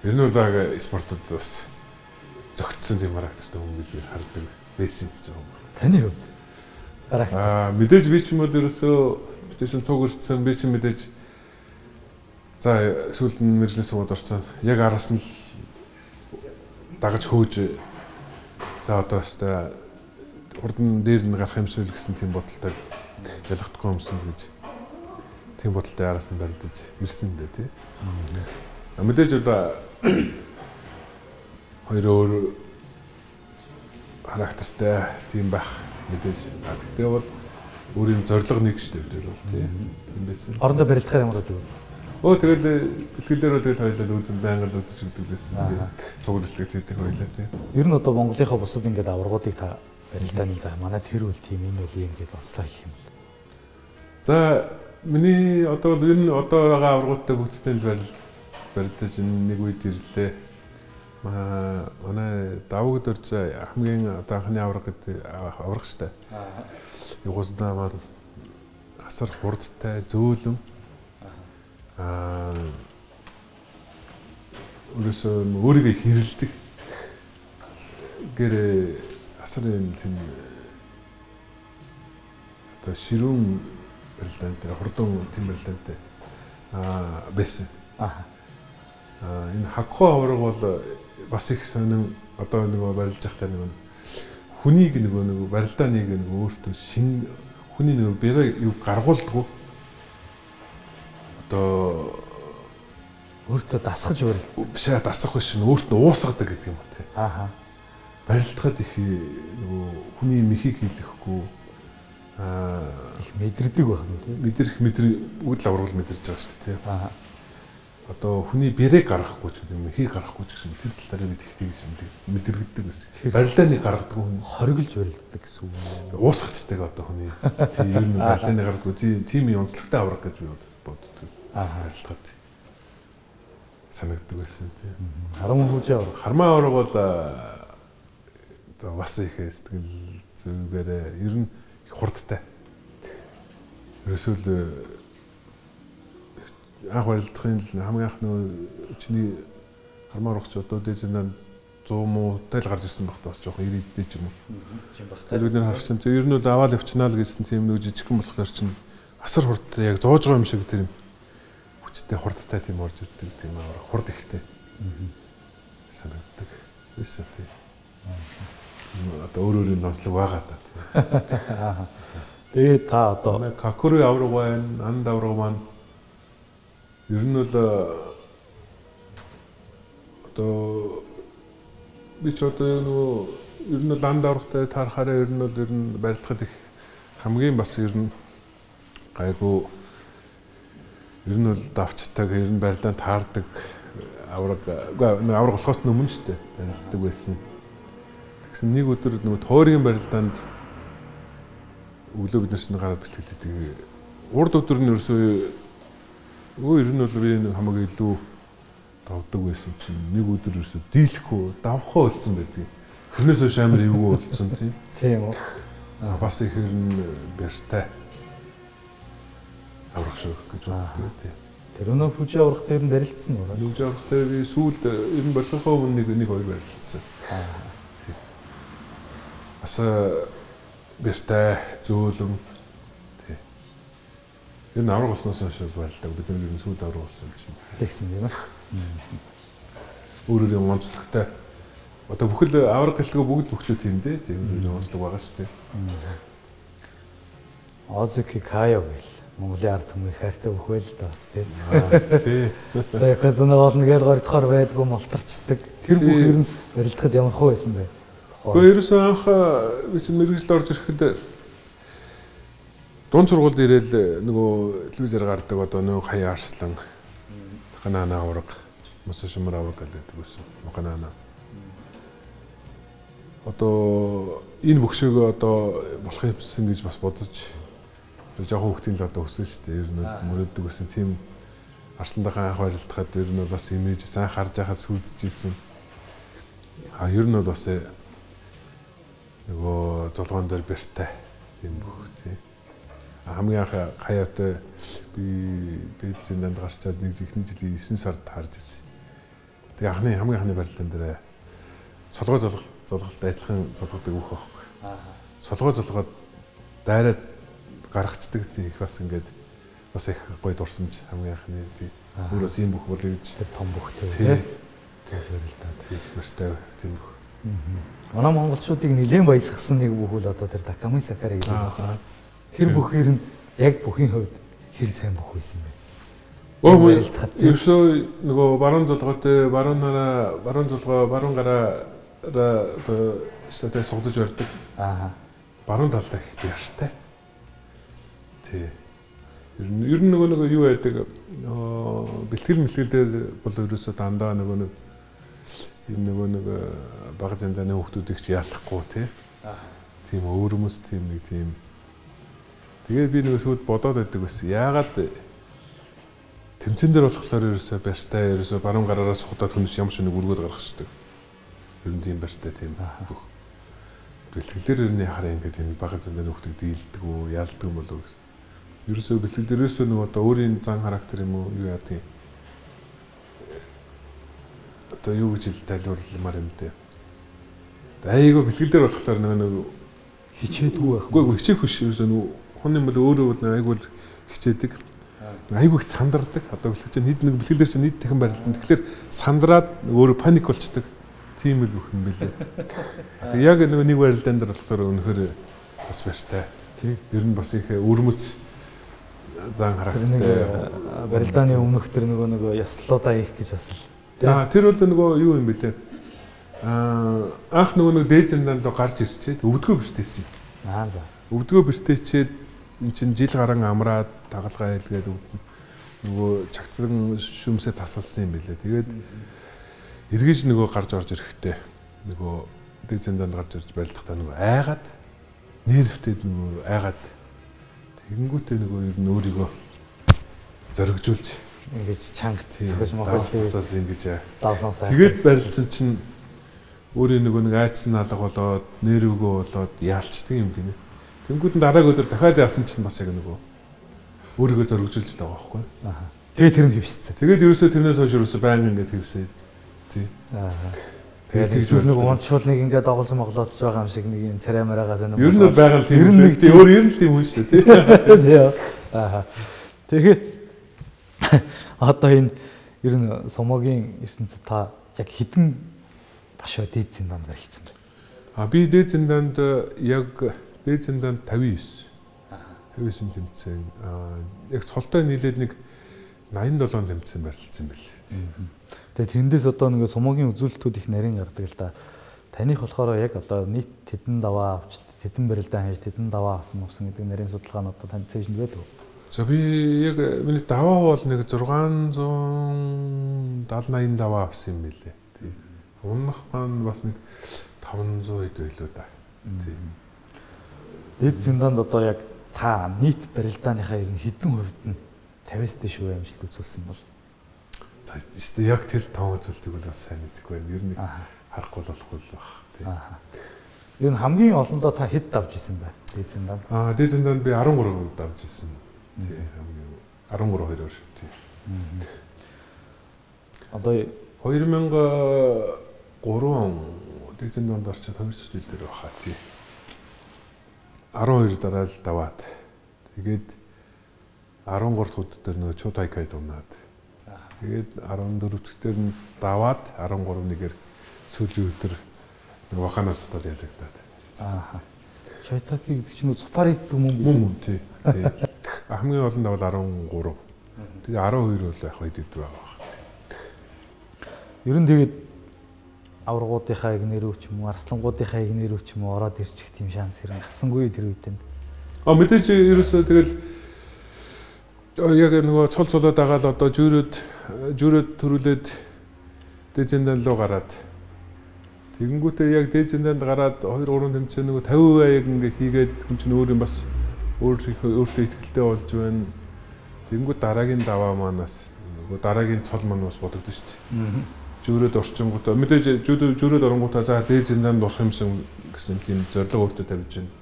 Ер нь бол спортод бас зөгцсөн тийм характертай хүн гэж би хардаг байсан гэж байна. Таны хувьд мэдээж би ч юм бол ерөөсөө битэшн цуг өрцсөн би ч мэдээж за сүүлд нь мэржлийн сууд орсон. Яг араас нь дагаж хөөж за одоо өстой хурдан дээр нь гарах юмшгүй гэсэн тийм бодолтой ялгахдаггүй юмсан гэж тийм бодолтой араас нь барилдаж ирсэн дээ тий. Мэдээж бол хоёр өөр характертай тийм байх мэдээж. Гэхдээ бол өөрийн зорилго нэг шүү дээ бол тий. Тийм байсан. Орондоо барилдахаар ямар гэдэг вэ? Тэгэл бэлгэлээр бол тэгэл хоёулаа үзэн байнга л үзэж өгдөг байсан. Цуг бэлтгэл хийдэг хоёулаа тий. Ер нь одоо Монголынхаа бусад ингээд аваргуудыг та барилдааны за манай тэр үл тийм энэ үл юм гэж онцлог гэх юм. За миний одоо бол ер нь одоо байгаа аваргуудтай бүгдтэй л барилдаж нэг үед ирлээ. Манай давгад орж хамгийн одоо анхны авраг гэдэг авраг штэ. Югославиа маань асар хурдтай зөөлөн өөрөөсөө өөрийгөө хэрэлдэг гэр асар юм тийм одоо ширүүн барилдаантай хурдан тийм барилдаантай байсан. Энэ хагхуу авраг бол бас их сонин одоо нөгөө барилж ахлаа нэг хүнийг нөгөө барилдааныг нөгөө өөртөө шин хүний нөгөө бэрэ юу гаргуулдаг. Одоо өөртөө дасгаж барил. Биш дасгах биш өөртөө уусгадаг гэдэг юм уу те. Барилдахад их нөгөө хүний мэхийг хийлэхгүй их мэдэрдэг байх нь тийм. Үдл аврагл мэдэрч байгаа шүү дээ тийм. Одоо хүний бэрэг гаргахгүй ч гэдэг юм, хийг гаргахгүй ч гэсэн тэр талаараа бид их тэгж мэдэрэгддэг гэсэн. Барилдааны гаргадаг хүн хориглож барилддаг гэсэн үг. Уусгацдаг одоо хүний. Тийм ер нь барилдааны гаргадаг тийм онцлогтой авраг гэж би боддог. Барилдахад санагддаг байсан тийм. Хармаа хүчээ авраг. Хармаа авраг бол одоо бас их сэтгэл зүгээрээ ер нь хурдтай. Ерөөсөө анх барилдахын хамгийн анх нөгөө чиний хармаа урагч одоо дээд зэнаа 100 муутай л гарч ирсэн багтаа бас жоохон 90-д ч юм уу. Тэгээд бид нэр харсан. Ер нь бол аваад явчихнаа л гэсэн тийм нэг жижигхэн болохоор чинь асар хурдтай яг зоож байгаа юм шиг тэр хүчтэй хурдтай тийм орж ирдэг тийм авраг хурд ихтэй. Санагддаг. Эсвэл тийм. Одоо өөрөөр нь онцлог байгаа даа. Тэгээд та одоо Какуры авраг байна, анд авраг маань ер нь бол одоо би ч одоо нөгөө ер нь анд аврагтай таарахаараа ер нь барилдахад их хамгийн бас ер нь гайгүй ер нь бол давчтайг ер нь барилдаанд таардаг авраг болохоос өмнө шүү дээ барилддаг байсан. Тэгсэн нэг өдөр нөгөө тойргийн барилдаанд өглөө бид нар чинь гараад бэлтгэлээ. Урд өдөр нь ерөөсөө Ер нь бол би хамаагүй илүү давдаг байсан чинь нэг өдөр ерөөсөө дийлэхгүй давхаа болсон байдаг. Тэрнээс хойш амар эвгүй болсон тийм. Тийм үү. Бас их хэрн бэртэй. Аврах шүү гэж боддог тийм. Тэр өнөө пүжи аврах дээр нь барилдсан уу? Пүжи аврах дээр би сүүлд ер нь болохоо өмнө нэг хоёр барилдсан. Бас бэртэй зөөлөн тий. Ер нь аврах болсноос хойш байлдаг. Бид нэг сүүлд аврах болсон чинь. Тэгсэн юм аа. Өөрөөр онцлогтой. Одоо бүхэл авраг гэлтгөө бүгд бөхчөө тийм дээ. Тийм онцлог байгаа шүү дээ. Озеки Кайо гэл Монголын ард түмний хайртай бүх байл да бас тийм. Тий. Тэгээ хэзээ болно гэж гордохоор байдгүй малтарчдаг. Тэр бүх ер нь барилдахад ямар хөө байсан бэ? Гэхдээ ерөөсөө анх би чинь мэрэгжил орж ирэхэд дунд сургуульд ирээл нөгөө телевизээр гардаг одоо нөгөө Хаяа Арслан Канана авраг Мосошмор авраг гэдэг байсан. Канана. Одоо энэ бөхшөөгөө одоо болох юмсан гэж бас бодож жоохон хүүхдийн л одоо өссөн шүү дээ. Ер нь мөрөддөг байсан тийм Арсландахаа анх барилдахад ер нь бас имиж сайн харж байхад сүлдэж ийсэн. Ер нь бас нөгөө золгоон дээр бэртэй юм бүх тий. Хамгийн анх Хаяатай би дээд зэнд гарчаад нэг ихний жилийн 9 сард харж ирсэн. Тэгээ хамгийн анхны барилдаан дээр солгоо золголт адилхан золгодог бүх байхгүй. Солгоо золгоод дайраад гаргацдаг тийм их бас ингээд бас их гоё дурсамж хамгийн анхны тий. Өөрөөс ийм бүх бол гэж том бүхтэй тий. барилдаа тий бэртэй тийм бүх. Манай монголчуудыг нэлээд баясгасан нэг бүх үл одоо тэр Таками Сакари гэдэг байна. Тэр бүхээр нь яг бүхийн хувьд хэр сайн бүх байсан бэ? Ерөөсөө нөгөө баруун золгоотой баруун гараа статус сугдаж барьдаг. Баруун талдаа их бяртай. Тий. Ер нь нөгөө юу байдаг бэлтгэл дээр бол ерөөсөө дандаа нөгөө бага зэндааны хүүхдүүдийг ч ялахгүй тий. Тийм өөрөмс тийм нэг тийм. Тэгээд би нөгөө сүүлд бодоод байдаг байсан. Яагаад тэмцэн дээр болохоор ерөөсөө барьтай ерөөсөө баруун гараараа сухадаад хүмүүс ямар ч нэг үргөөд гаргахдаг. Ер нь тийм барьтай тийм бүх. Бэлтгэл дээр ер нь хараа ингээд энэ бага зэндааны хүүхдүүд дийлдэг үү, ялдаг юм болов уу гэсэн. Ерөөсөө бэлтгэл дээрээс нөгөө одоо өөрийн зан характер юм уу юу яа тийм. Одоо юу гэж тайлбарламаар юм те. Айгаа бэлтгэл дээр болохоор нэг хичээдгүй байх. Үгүй хичээх биш ерөөсөө хүн юм бол өөрөө бол айгүй хичээдэг. Айгүй их сандардаг. Одоо бэлтгэл дээр чинь нийт дахин барилдан. Тэгэхээр сандраад өөрөө паник болчдөг. Тийм л бүх юм билээ. Тэг яг нэг барилдаан дээр болохоор өнөхөр бас барьтай. Ер нь бас их өрмөц зан характертай. Барилдааны өмнөх тэр нөгөө яслуудаа их гэж бас л. Тэр бол нөгөө юу юм бэлээ. Анх нөгөө дээд зэндаан руу гарч ирчээд өвдгөө бэртээсэн. За. Өвдгөө бэртээчээд эн чинь жил гарan амраад тагалгаа хэлгээд нөгөө чагтсан шүмсээ тасалсан юм бэлээ. Тэгээд эргэж нөгөө гарч орж ирэхдээ нөгөө дээд зэндаанд гарч ирж барилдахдаа нөгөө айгаад нервтэд нөгөө айгаад тэгэнгүүтээ нөгөө ер нь өөрийгөө зоригжуулж ингэж чанга зогсож мохоос ингэж тэгээд барилдсан чинь өөрийн нөгөө нэг айцсан алга болоод нервгөө болоод яалчдаг юм гинэ. Тэнгүүд нь дараагийн өдөр дахиад яасан чинь бас яг нөгөө өөрийгөө зоригжуулж байгаа байхгүй. Тэгээд тэр нь хөвсцээ. Тэгээд ерөөсөө тэрнээс хойш ерөөсөө байнга ингэж хөвсөд. Тий. Тэгээд тэр нэг унтшуулныг ингээд доголж моглоодж байгаа юм шиг нэг юм царай мараагаас нэг. Ер нь байгаа тийм нэг тий өөр ер нь тийм хүн шүү дээ тий. Тэгээд одоо энэ ер нь сумогийн ертөнцид та яг хэдэн башаа дээд зэндаанд барилдсан бэ? Би дээд зэндаанд яг дээд зэндаанд 59 тэмцээн. Яг цолтой нийлээд нэг 87 тэмцээн барилдсан бэл. Тэгээд тэндээс одоо нэг сумогийн үзүүлэлтүүд их нарийн гардаг л да. Таних болохоор яг одоо нийт тэдэн даваа авч тэдэн барилдаан хийж тэдэн даваа авсан гэдэг нарийн судалгаа нь одоо танд цэежинд байдаг. За би яг миний даваа бол нэг 670-80 даваа авсан юм билээ. Тий. Унах маань бас нэг 500 хэд байлоо да. Тий. Дээд зэндаанд одоо яг та нийт барилдааныхаа ер нь хэдэн хувьд нь 50-с дээш үе амжилт үзүүлсэн бол за яг тэр тоон үзүүлэлтийг бол бас сайн мэдэхгүй байна. Ер нь харахгүй болохгүй л баг. Тийм. Ер нь хамгийн олондоо та хэд давж исэн бэ? Дээд зиндан. Дээд зиндан би 13 давж исэн. Тийм. 13-2-оор. Тийм. Одоо 2003 он дээд зинданд орчод 2 жилдээ дээр баха. Тийм. 12 дараа л даваад. Тэгээд 13 дахь өдөр дээр нөгөө Чудайкайд унаад. Тэгээд 14 дахь дээр нь даваад 13 нэгээр сүүлийн өдөр нөгөө Ваханаас дор ялагдаад. Чудайкай гэдэг чинь цупар идэх мөн тий. Хамгийн олон давал 13. Тэгээ 12 бол яг хэд идэх байгаа. Ер нь тэгээд аврагуудынхаа игнэрүү ч юм уу, арслангуудынхаа игнэрүү ч юм уу ороод ирчих тийм шанс хэрэг гарсангүй тэр үедээ. Мэдээж ерөөсөө тэгэл яг нөгөө цолоод агаал одоо жүүрөд төрүүлээд дээд зиндан руу гараад тэгэнгүүтээ яг дээд зинданд гараад 2-3 тэмцээн нөгөө 50% яг ингээ хийгээд хүн чинь өөр юм бас өөртөө ихтэй болж байна. Тэгэнгүүт дараагийн даваа манаас нөгөө дараагийн цол маань бас бодогдсон шүү дээ. Жүүрөд орчингуудаа мэдээж жүүрөд оронгуудаа за дээд зинданд орох юмсан гэсэн тийм зорилго өөртөө тавьж байна.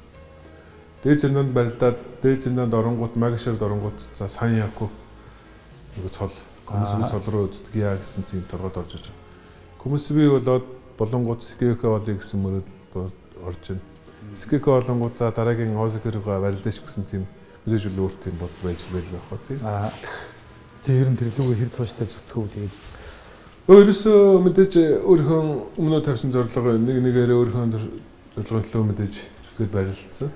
Дээд зинданд барилдаад дээд зинданд оронгууд магишрд оронгууд за сайн яаку нөгөө цол комиссби цол руу үздэг яа гэсэн тийм торгоод орж иж байгаа. Комиссби болоод болонгууд скек болыг гэсэн мөрөдөл орж байна. Скек болонгууд за дараагийн озекерга барилдаж гэсэн тийм мэдээж л өөр тийм бодол байж л байх байх тийм. Тэр ер нь тэр лүгөө хэр тууштай зүтгэв тэгээд өөрөөсөө мэдээж өөрийнхөө өмнө тавьсан зорилго нэгээр өөрийнхөө зорилгын төлөө мэдээж зүтгэл барилдсан.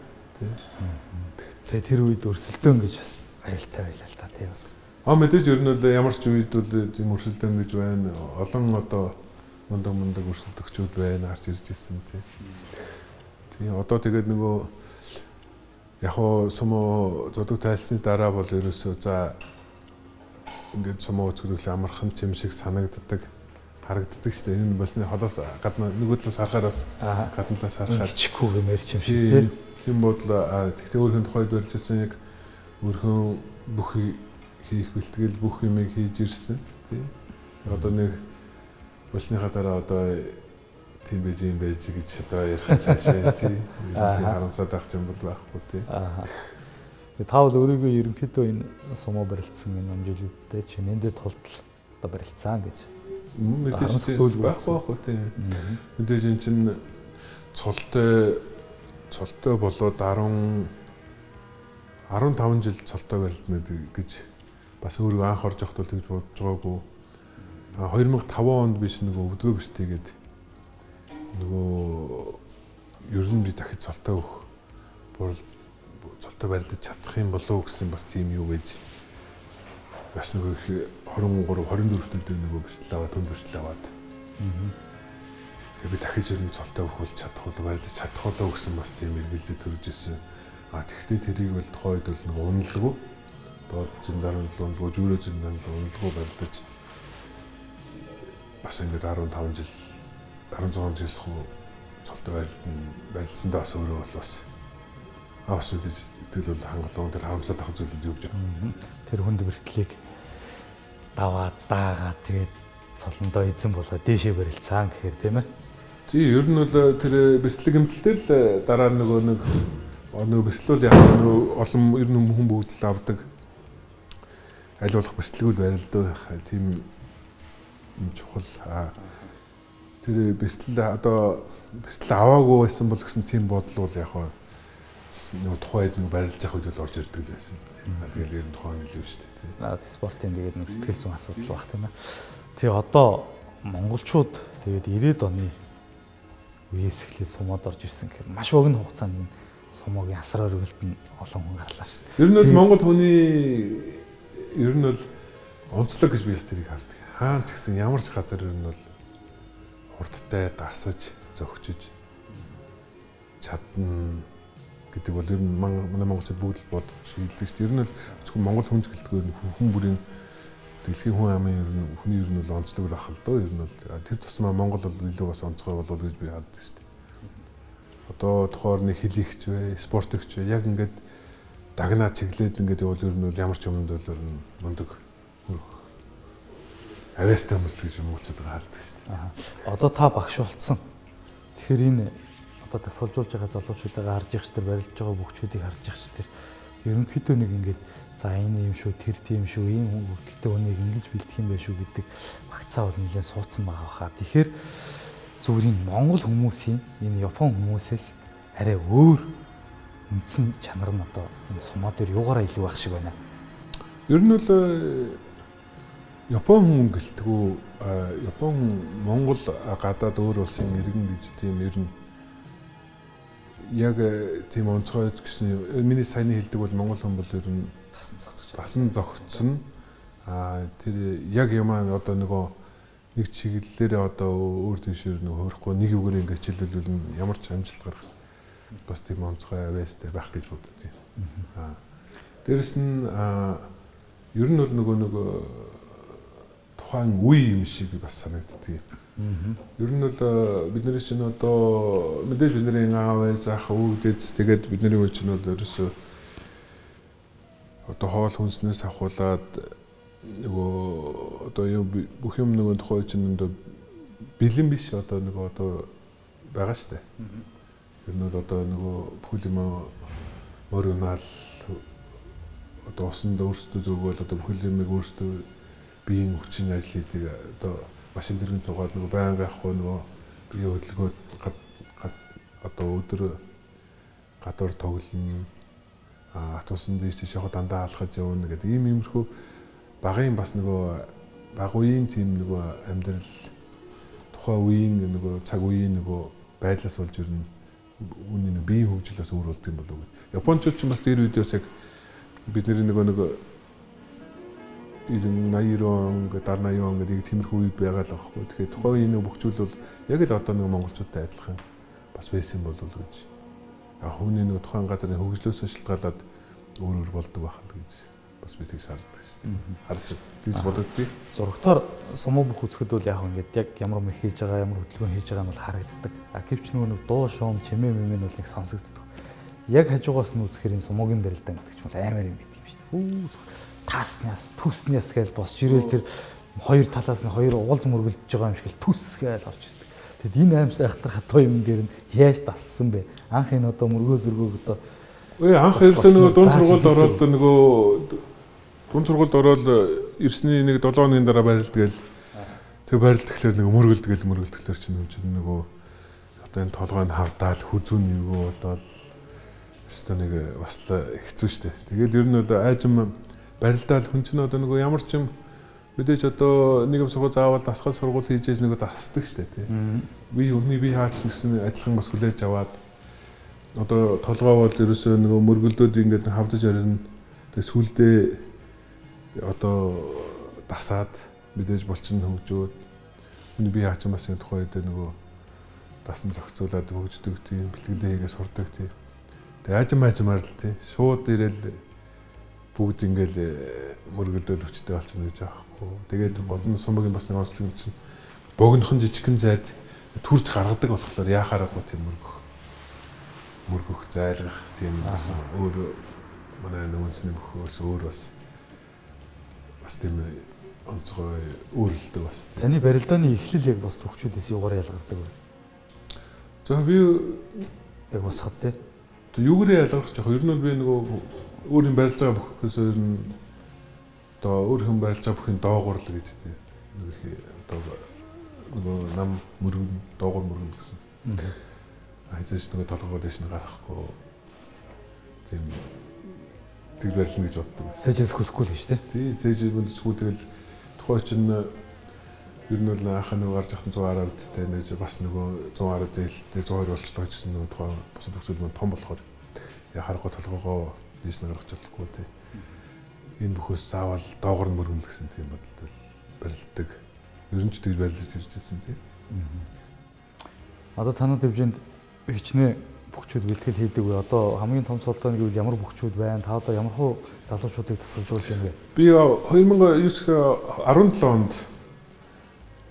Тэгээ тэр үед өрсөлдөөн гэж бас аюултай байлаа л та тий бас. Мэдээж ер нь бол ямар ч үед бол тийм өрсөлдөөн гэж байна. Олон одоо мундаг өрсөлдөгчүүд байна гарч ирж ирсэн тий. Тийм одоо тэгээд нөгөө яг хоо сумо зодог тайлсны дараа бол ерөөсөө за ингээд сумо үзэгдүүл амархан чим шиг санагддаг харагддаг шүү дээ. Энэ болсны холоос гадна нөгөө талаас харахаар бас гадна талаас харахаар чихгүй гэмээр чим шиг тий. Тийм бодол тэгтээ өөрхөн тухайд барьжсэн яг өөрхөн бүх хийх бэлтгэл бүх юмыг хийж ирсэн тий. Одоо нэг болсныхаа дараа одоо тийм байж гэж одоо ярих цаашаа тий. Тийм харамсаад авах юм бол байхгүй тий. Тэгээ та бол өөрийгөө ерөнхийдөө энэ сумо барилцсан энэ амжилттай чинээдээ тулд одоо барилцсан гэж. Мэдээж байхгүй тий. Мэдээж эн чинь цолтой болоод 15 жил цолтой барилдана гэж бас өөрийгөө анх орж явахдаа тэгж бодож байгаагүй. 2005 онд биш нөгөө өвдгөө бэртээгээд нөгөө ер нь би дахиж цолтой барилдаж чадах юм болов гэсэн бас тийм юу байж бас нөгөө 23 24 дээр нөгөө бэртэл аваад түн бэртэл аваад би дахиж ер нь цолтой өгүүлж чадах уу барилдаж чадах уу гэсэн бас тийм эргэлзээ төрж ирсэн. Тэгтээ тэрийг бол тухайн үед бол нэг уналгүй доод зиндан уналгүй жүүрээ зиндан уналгүй барилдаж бас ингээд 15 жил 16 жил хөө цолтой барилдсандаа бас өөрөө бол бас мэдээж тэгэл бол хангалуун тэр харамсаад авах зүйлүүд юу гэж байна. Тэр хүнд бэртлийг даваад даагаад тэгээд цолондоо эзэн болоод дээшээ барилцсан гэхээр тийм ээ. Тий, ер нь бол тэр бэртлэг эмдэлтэй л дараа нөгөө бэртлүүл яг нөгөө олон ер нь хүн бүгд л авдаг. Аль болох бэртлэгүүл барилдах тийм чухал. Тэр бэртэл одоо бэртэл аваагүй байсан бол гэсэн тийм бодол бол яг нөгөө тухайд нэг барилж явах үед бол орж ирдэг байсан. Тэгэл ер нь тухайн нэлээ шүү дээ. Спортын тэгээд нэг сэтгэл зүйн асуудал баг тийм ээ. Тэгээ одоо монголчууд тэгээд 90-ад оны үеэс эхлээд сумод орж ирсэн гэхээр маш богино хугацаанд сумогийн асар өргөлт нь олон хүн гарлаа шүү дээ. Ер нь бол монгол хүний ер нь бол онцлог гэж би тэрийг хардаг. Хаан ч гэсэн ямар ч газар ер нь бол хурдтай дасаж зөгчөж чадна гэдэг бол ер нь манай монголчууд бүгд л бодож хэлдэг шүү дээ. Ер нь бол зөвхөн монгол хүн гэлтгээр хүн бүрийн дэлхийн хүн амын ер нь хүний ер нь бол онцлог байх л доо. Ер нь бол тэр тусмаа монгол бол илүү бас онцгой болов гэж би хардаг шүү дээ. Одоо тухайн хэл ихч бай, спорт ихч бай яг ингээд дагнаа чиглээд ингээд явал ер нь бол ямар ч юмд бол мундаг авьяастай хүмүүс гэж монголчууд хардаг шүү дээ. Одоо та багш болцсон. Тэгэхээр энэ одоо дасгалжуулж байгаа залуучуудаа харж их ч тэр барилж байгаа бүгчүүдийг харж их ч тэр ерөнхийдөө нэг ингээд за энэ юм шүү, тэр тийм шүү, ийм хөвгөлтэй хүнийг ингэж бэлдэх юм байх шүү гэдэг багцаа бол нэлээд суудсан байгаа хаа. Тэгэхээр зүгээр энэ монгол хүмүүсийн энэ япон хүмүүсээс арай өөр үндсэн чанар нь одоо энэ сумаа дээр юугаараа илүү байх шиг байна. Ер нь бол Япон хүн гэлтгүү Япон Монгол гадаад өөр улсын иргэн гэж тийм ер нь яг тийм онцгой гэсэн миний саяны хэлдэг бол монгол хүн бол ер нь басан зогцсон. Тэр яг ямаа одоо нөгөө нэг чиглэлээр одоо өөр тийшээр нөгөө хөрөхгүй нэг үгээр ингэ хичээлүүлвэл ямар ч амжилт гарах бас тийм онцгой авьяастай байх гэж боддیں۔ Дээрэс нь ер нь бол нөгөө тухайн үе юм шиг бас санагддаг. Ер нь бол бидний чинь одоо мэдээж бидний аав ээж өвдөц тэгээд бидний үе чинь бол ерөөсөө одоо хоол хүнснээс ахуулаад нөгөө одоо бүх юм нөгөө тухайн чинь одоо бэлэн биш одоо нөгөө одоо байгаа штэ. Ер нь бол одоо нөгөө бүхэл юм мөргөнал одоо усанд өөрсдөө зөвгөөл одоо бүхэл юмыг өөрсдөө биеийн хүчин ажлыг одоо машин дэргэн цугаад нөгөө баян байхгүй нөгөө бие хөдөлгөөд одоо өдөр гадуур тоглоно атусан дэжтэй шахуу дандаа алхаж явна гэдэг ийм иймэрхүү багын бас нөгөө баг үеийн тийм нөгөө амьдрал тухайн үеийн нөгөө цаг үеийн нөгөө байдлаас болж ирнэ үүний нөгөө биеийн хөгжлөөс өөр болд юм болов уу. Япончууд ч бас тэр үед бас яг бидний нөгөө 90 он, 70 он гэдэг тиймэрхүү үе байгаа л аахгүй. Тэгэхээр тухайн үеийн бөхчүүл бол яг л одоо нэг монголчуудтай адилхан бас байсан болов уу гэж. Яг хүний нэг тухайн газрын хөгжлөөс шалтгаалаад өөр болдог байх л гэж бас би тэгж хардаг шүү дээ. Харж тийж бодогдъё. Зурагтаар сумуу бүх үзэхэд бол яг ингээд яг ямар мэх хийж байгаа, ямар хөдөлгөөн хийж байгаа нь бол харагддаг. Гэвч нөгөө дуу шуум, чимээ мэмэн бол нэг сонсогддог. Яг хажуугаас нь үзэхээр энэ сумуугийн барилдаан гэдэг ч юм амар юм гэдэг юм шүү дээ. Тааснаас, түснээс гээл босч ирээл тэр хоёр талаас нь хоёр угалз мөргөлдөж байгаа юм шиг л түс гээл орж ирдэг. Тэгэд энэ аимш айхтар хатуу юм дээр нь яаж тассан бэ? Анх энэ одоо мөргөө зөргөөг одоо анх ирсэн нөгөө дунд сургуульд ороод нөгөө дунд сургуульд ороод ирсний нэг 7 хоногийн дараа барилдгээл тэг барилдтэгэхээр нөгөө мөргөлдгөл чинь нөгөө одоо энэ толгойн хавдаал хүзүүн юу болоод өстой нэг бас хэцүү шттэ. Тэгэл ер нь бол айжим барилдаал хүн чинь одоо нөгөө ямар ч юм мэдээж одоо нэг юм сургууль заавал дасгал сургууль хийж нөгөө дасдаг штэ тий. Би хаач гэсэн адилхан бас хүлээж аваад одоо толгой бол ерөөсөө нөгөө мөргөлдөөд ингээд хавдаж орно. Тэг сүлдээ одоо дасаад мэдээж булчин хөгжөөд хүний бие хаач бас энэ тухай дээр нөгөө дасан зохицуулаад хөгждөг тийм бэлгэлээ хийгээ сурдаг тийм. Тэг аажмаар л тий. Шууд ирээл бүгд ингээл мөргөлдөөл өчтэй болчихно гэж аахгүй. Тэгээд гол нь сумгийн бас нэг онцлог юм чинь богинохон жижигхэн зайд түрж гаргадаг болохоор яахаарахгүй тийм мөргөх зайлгах тийм бас өөр манай нөөцний бөхөөс өөр бас тийм онцгой өөрлөлтөө бас. Таны барилдааны эхлэл яг бас төгчүүдээс юугаар ялгардаг вэ? За би яг усхад тий. Тэг юугаар ялгарч яг ер нь би нөгөө өөр юм барилж байгаа бүхээс ер нь одоо өөр хүн барилж байгаа бүхэн доогуур л гэж тийм одоо нөгөө нам мөргөн доогуур мөргөн гэсэн. Хайзаж нөгөө толгойгоо дэш нь гаргахгүй тийм тэг барилна гэж боддог. Цэжээс хөлөхгүй л гэж тий. Цэжээс хөлөхгүй тэгэл тухай чинь ер нь бол анхаа нөгөө гарч ахын 110-д нэг бас нөгөө 110-д дээлтэй 120 болчлоо гэсэн нөгөө тухай босод өгсөл мөн том болохоор яхахгүй толгойгоо дэш нь гаргаж болохгүй тий. Энэ бүхөөс заавал доогор нь мөргөн л гэсэн тийм бодолтой барилддаг. Ер нь ч тэгж барилдаж ирж байсан тий. Одоо танад хэмжээнд хичнээн бүхчүүд бэлтгэл хийдэг вэ? Одоо хамгийн том цолтоо нь гэвэл ямар бүхчүүд байна? Та одоо ямар хуу залуучуудыг тасгалжуулж байна вэ? Би 2017 онд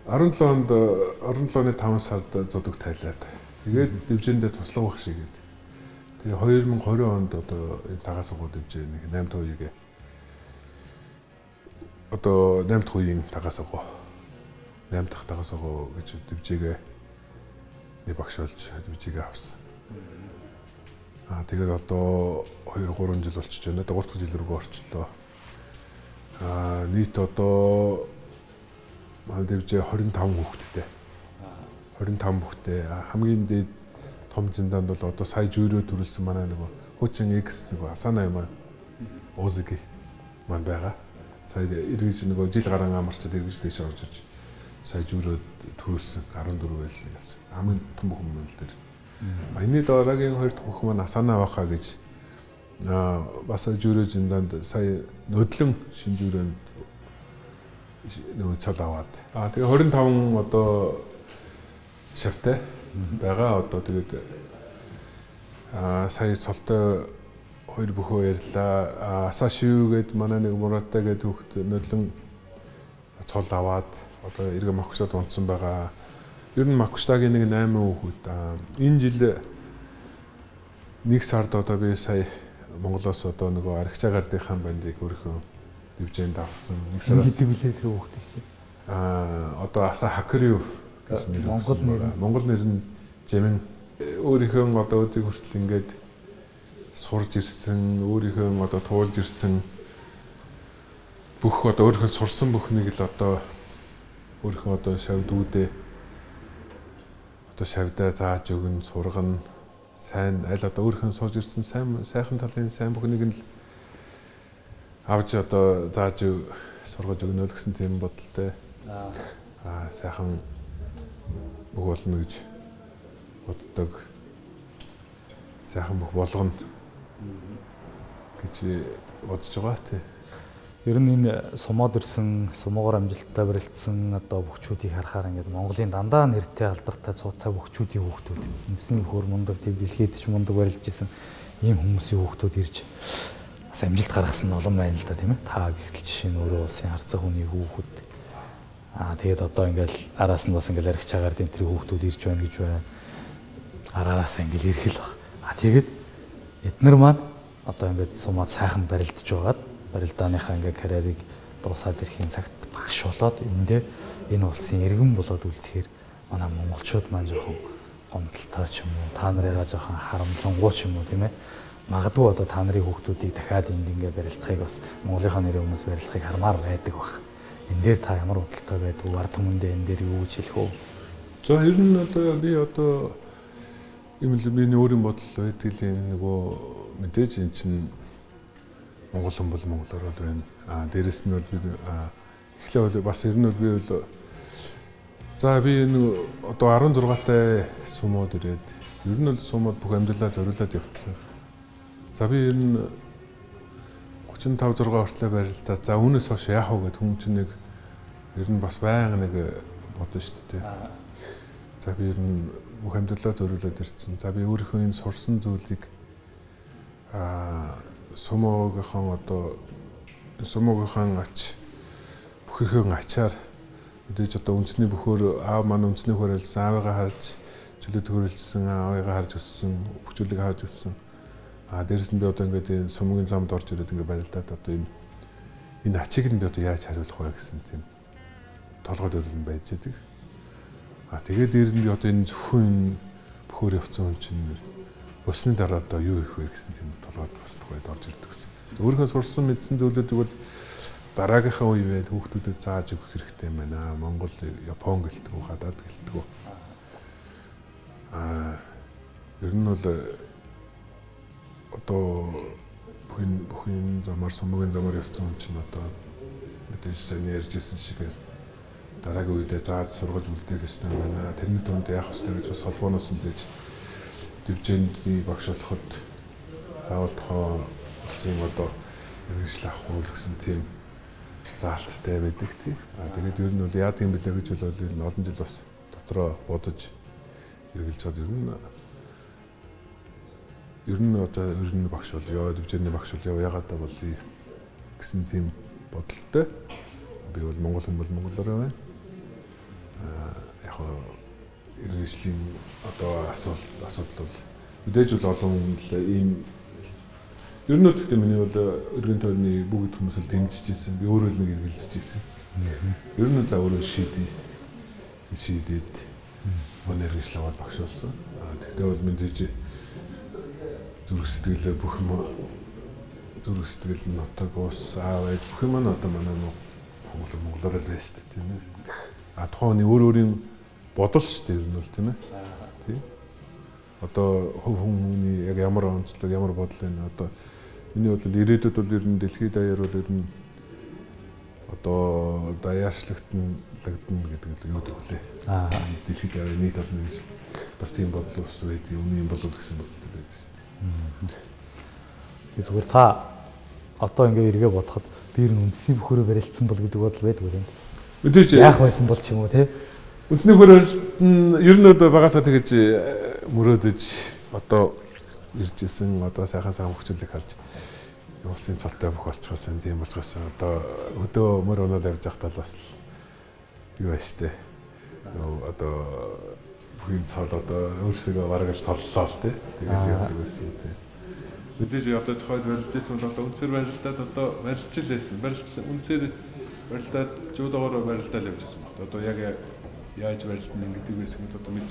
17 оны 5 сард зодог тайлаад тэгээд дивжиндээ туслах баг шигээд Тэгээ 2020 онд одоо энэ дагаа сургууль дэмжээ нэг 8 дахь үеийг одоо 8 дахь үеийн дагаа сургууль 8 дахь дагаа сургууль гэж дэмжээгээ нэг багш болж дэмжээгээ авсан. Тэгээд одоо 2-3 жил болчихж байна. Одоо 3 дахь жил рүү орчлоо. Нийт одоо манай дэмжээ 25 хүүхэдтэй. 25 хүүхэдтэй. Хамгийн дээд том зиндаанд бол одоо сая жүүрөө төрүүлсэн манай нэг хуучин X нэг Асана юм Озги маань байгаа. Сая эргэж нэг жил гарan амарчад эргэж дэш орж иж сая жүүрөө төрүүлсэн 14 байлгаас. Хамгийн том бүхэн мөн л дээр. Энэний дараагийн хоёр дахь бүхэн маань Асана баха гэж бас жүүрөө зиндаанд сая нөдлөн шин жүүрөөнд нөгөө цол аваад. Тэгээ 25 одоо шавтай байгаа одоо тэгээд сая цолтой хоёр бүхөө ярьлаа. Асашиу гээд манай нэг Мураттай гээд хүүхд нөлөн цол аваад одоо эргэ Макушад унтсан байгаа. Ер нь Макуштагийн нэг 8 хүүхэд. Энэ жил нэг сард одоо би сая Монголоос одоо нөгөө Архичаа гардынхан бандыг өөрийнхөө дивжээнд авсан. Нэг сараас гэдэг билээ тэр хүүхдийг чинь. Одоо Аса Хакриу Монгол нэр нь Жимэн өөрийнхөө одоо өдийг хүртэл ингээд сурж ирсэн, өөрийнхөө одоо туулж ирсэн бүх одоо өөрийнхөө сурсан бүхнийг л одоо өөрийнхөө одоо шавдүүдээ одоо шавдаа зааж өгнө, сургана, сайн аль одоо өөрийнхөө сурж ирсэн сайхан талын сайн бүхнийг нь л авч одоо зааж сургаж өгнө л гэсэн тийм бодолтой. Сайхан бүх болно гэж боддог. Сайхан бүх болгоно гэж бодож байгаа тий. Ер нь энэ сумаад ирсэн, сумуугаар амжилттай барилдсан одоо бүхчүүдийг харахаар ингээд Монголын дандаа нэртэй алдартай цуутай бүхчүүдийн хүүхдүүд, үндэсний бөхөр мундаг, төв дэлхийд ч мундаг барилж исэн ийм хүмүүсийн хүүхдүүд ирж бас амжилт гаргасан нь олон байна л да тийм ээ. Та гэхэл жишээ нь өөрөө улсын харцаг хүний хүүхэд. Тэгээд одоо ингээл араас нь бас ингээл арх чагаар дэмтрийн хүүхдүүд ирж байна гэж байна. Араас ингээл ирэх л баг. Тэгээд эднэр маань одоо ингээд сумаад сайхан барилдж байгаад барилдааныхаа ингээ карьерийг дуусаад ирэхин цагт багш болоод эндээ энэ улсын иргэн болоод үлдэхээр манай монголчууд маань жоохон гомдолтой ч юм уу, та нарыгаа жоохон харамлангуй ч юм уу тийм ээ. Магадгүй одоо та нарын хүүхдүүдийг дахиад энд ингээ барилдахыг бас Монголынхаа нэрийн хүмүүс барилдахыг хармаар байдаг баг. Энэ дээр та ямар бодолтой байдгүй, ард түмэндээ энэ дээр юу гэж хэлэх вэ? За ер нь одоо би одоо юм л миний өөрийн бодол байдаг л нөгөө мэдээж эн чинь Монгол хүн бол монголоор л байна. Дээрэс нь бол би эхлээ бол бас ер нь бол би бол за би энэ одоо 16-тай сумууд ирээд ер нь бол сумууд бүх амьдралаа зориулаад явтлаа. За би ер нь 35 6 хүртэл барилдаа. За үүнээс хойш яах вэ гэд хүн чинь нэг ер нь бас байнга нэг бодно шүү дээ. За би ер нь бүх амьдралаа зориулаад ирсэн. За би өөрийнхөө энэ сурсан зүйлийг сумуугийнхан одоо сумуугийнхан ач бүхийхэн ачаар мэдээж одоо үндэсний бөхөр аав маань үндэсний хөрөлсөн аавыгаа харж чөлөөт хөрөлсөн аавыгаа харж өссөн бүхчүүлийг харж өссөн. Дээрэс нь би одоо ингээд энэ сумгийн замд орж ирээд ингээд барилдаад одоо энэ ачийг нь би одоо яаж хариулах вэ гэсэн тийм толгой дэвлэн байж байгаа. Тэгээд дээр нь би одоо энэ зөвхөн бөхөр явцсан хүн чинь босны дараа одоо юу их вэ гэсэн тийм толгойд бас тухайд орж ирдэг гэсэн. Өөрийнхөө сурсан мэдсэн зүйлүүдийг бол дараагийнхаа үеийн хүүхдүүдэд зааж өгөх хэрэгтэй юм байна. Монгол, Япон гэлтгүү, гадаад гэлтгүү. Ер нь бол одоо бүхэн замаар сумгийн замаар явцсан хүн чинь одоо мэдээж сайн ярьжсэн шиг дараагийн үедээ зааж сургаж үлдээх гэсэн юм байна. Тэрний тунд яах вэ гэж бас холбооноос нь дэж дивжээний багш болоход заавал тохоо улсын одоо мэргэжил авах уу гэсэн тийм заалттай байдаг тийм. Тэгээд ер нь бол яадаг юм бэлээ гэж бол олон жил бас дотроо бодож хэрэгжилж чад ер нь одоо ер нь багш болёо, дивжээний багш болёо ягаад болъё гэсэн тийм бодолтой. Би бол монгол хүн бол монголоор байна. Яг мэргэжлийн одоо асуудал бол Мэдээж бол олон ийм ер нь бол гэхдээ миний бол өргөн тойрны бүгд хүмүүсэл дэмжиж ирсэн. Би өөрөө л нэг эргэлзэж ирсэн. Ер нь л өөрөө шийдээд манай хэрэгслээ багш болсон. Тэгтээ бол мэдээж зүрх сэтгэлээ бүх юм зүрх сэтгэл нь нотог ус аавд бүх юм одоо манай монголоор л байж шүү дээ тийм ээ. Тухайн өөрийн бодол шүү дээ ер нь бол тийм ээ. Тийм. Одоо хүний яг ямар онцлог ямар бодол вэ? Одоо миний бодлол ирээдүйд бол ер нь дэлхийд даяар бол ер нь одоо даяарчлагдана гэдэг нь юу гэвэл дэлхийд даяар нийт олон нэг бас тийм бодол ус байдаг юм болов гэсэн бодолтой байдаг шүү дээ. Зүгээр та одоо ингээ эргээ бодоход би ер нь үндэсний бөхөрөө барилдсан бол гэдэг бодол байдаг үү? Мэдээж яах байсан бол ч юм уу те. Үндэсний бөхөрөө ер нь бол багасаа тэгэж мөрөөдөж одоо ирж исэн одоо сайхан хөгжүүлэг харж улсын цолтой бүх болчихсон тийм болчихсон одоо өдөө мөр онол явж байхдаа бас юу байна штэ одоо бүхий цол одоо өөрсдөө бараг л цоллоо л тэгээд явдаг байсан тийм мэдээж одоо тухайд барилж исэн бол одоо үнцээр барилдаад одоо барилж л байсан барилжсан үнцээр барилдаад жуудоогоор барилдаад явж исэн баг одоо яг яаж барилдана гэдэг байсан одоо мэд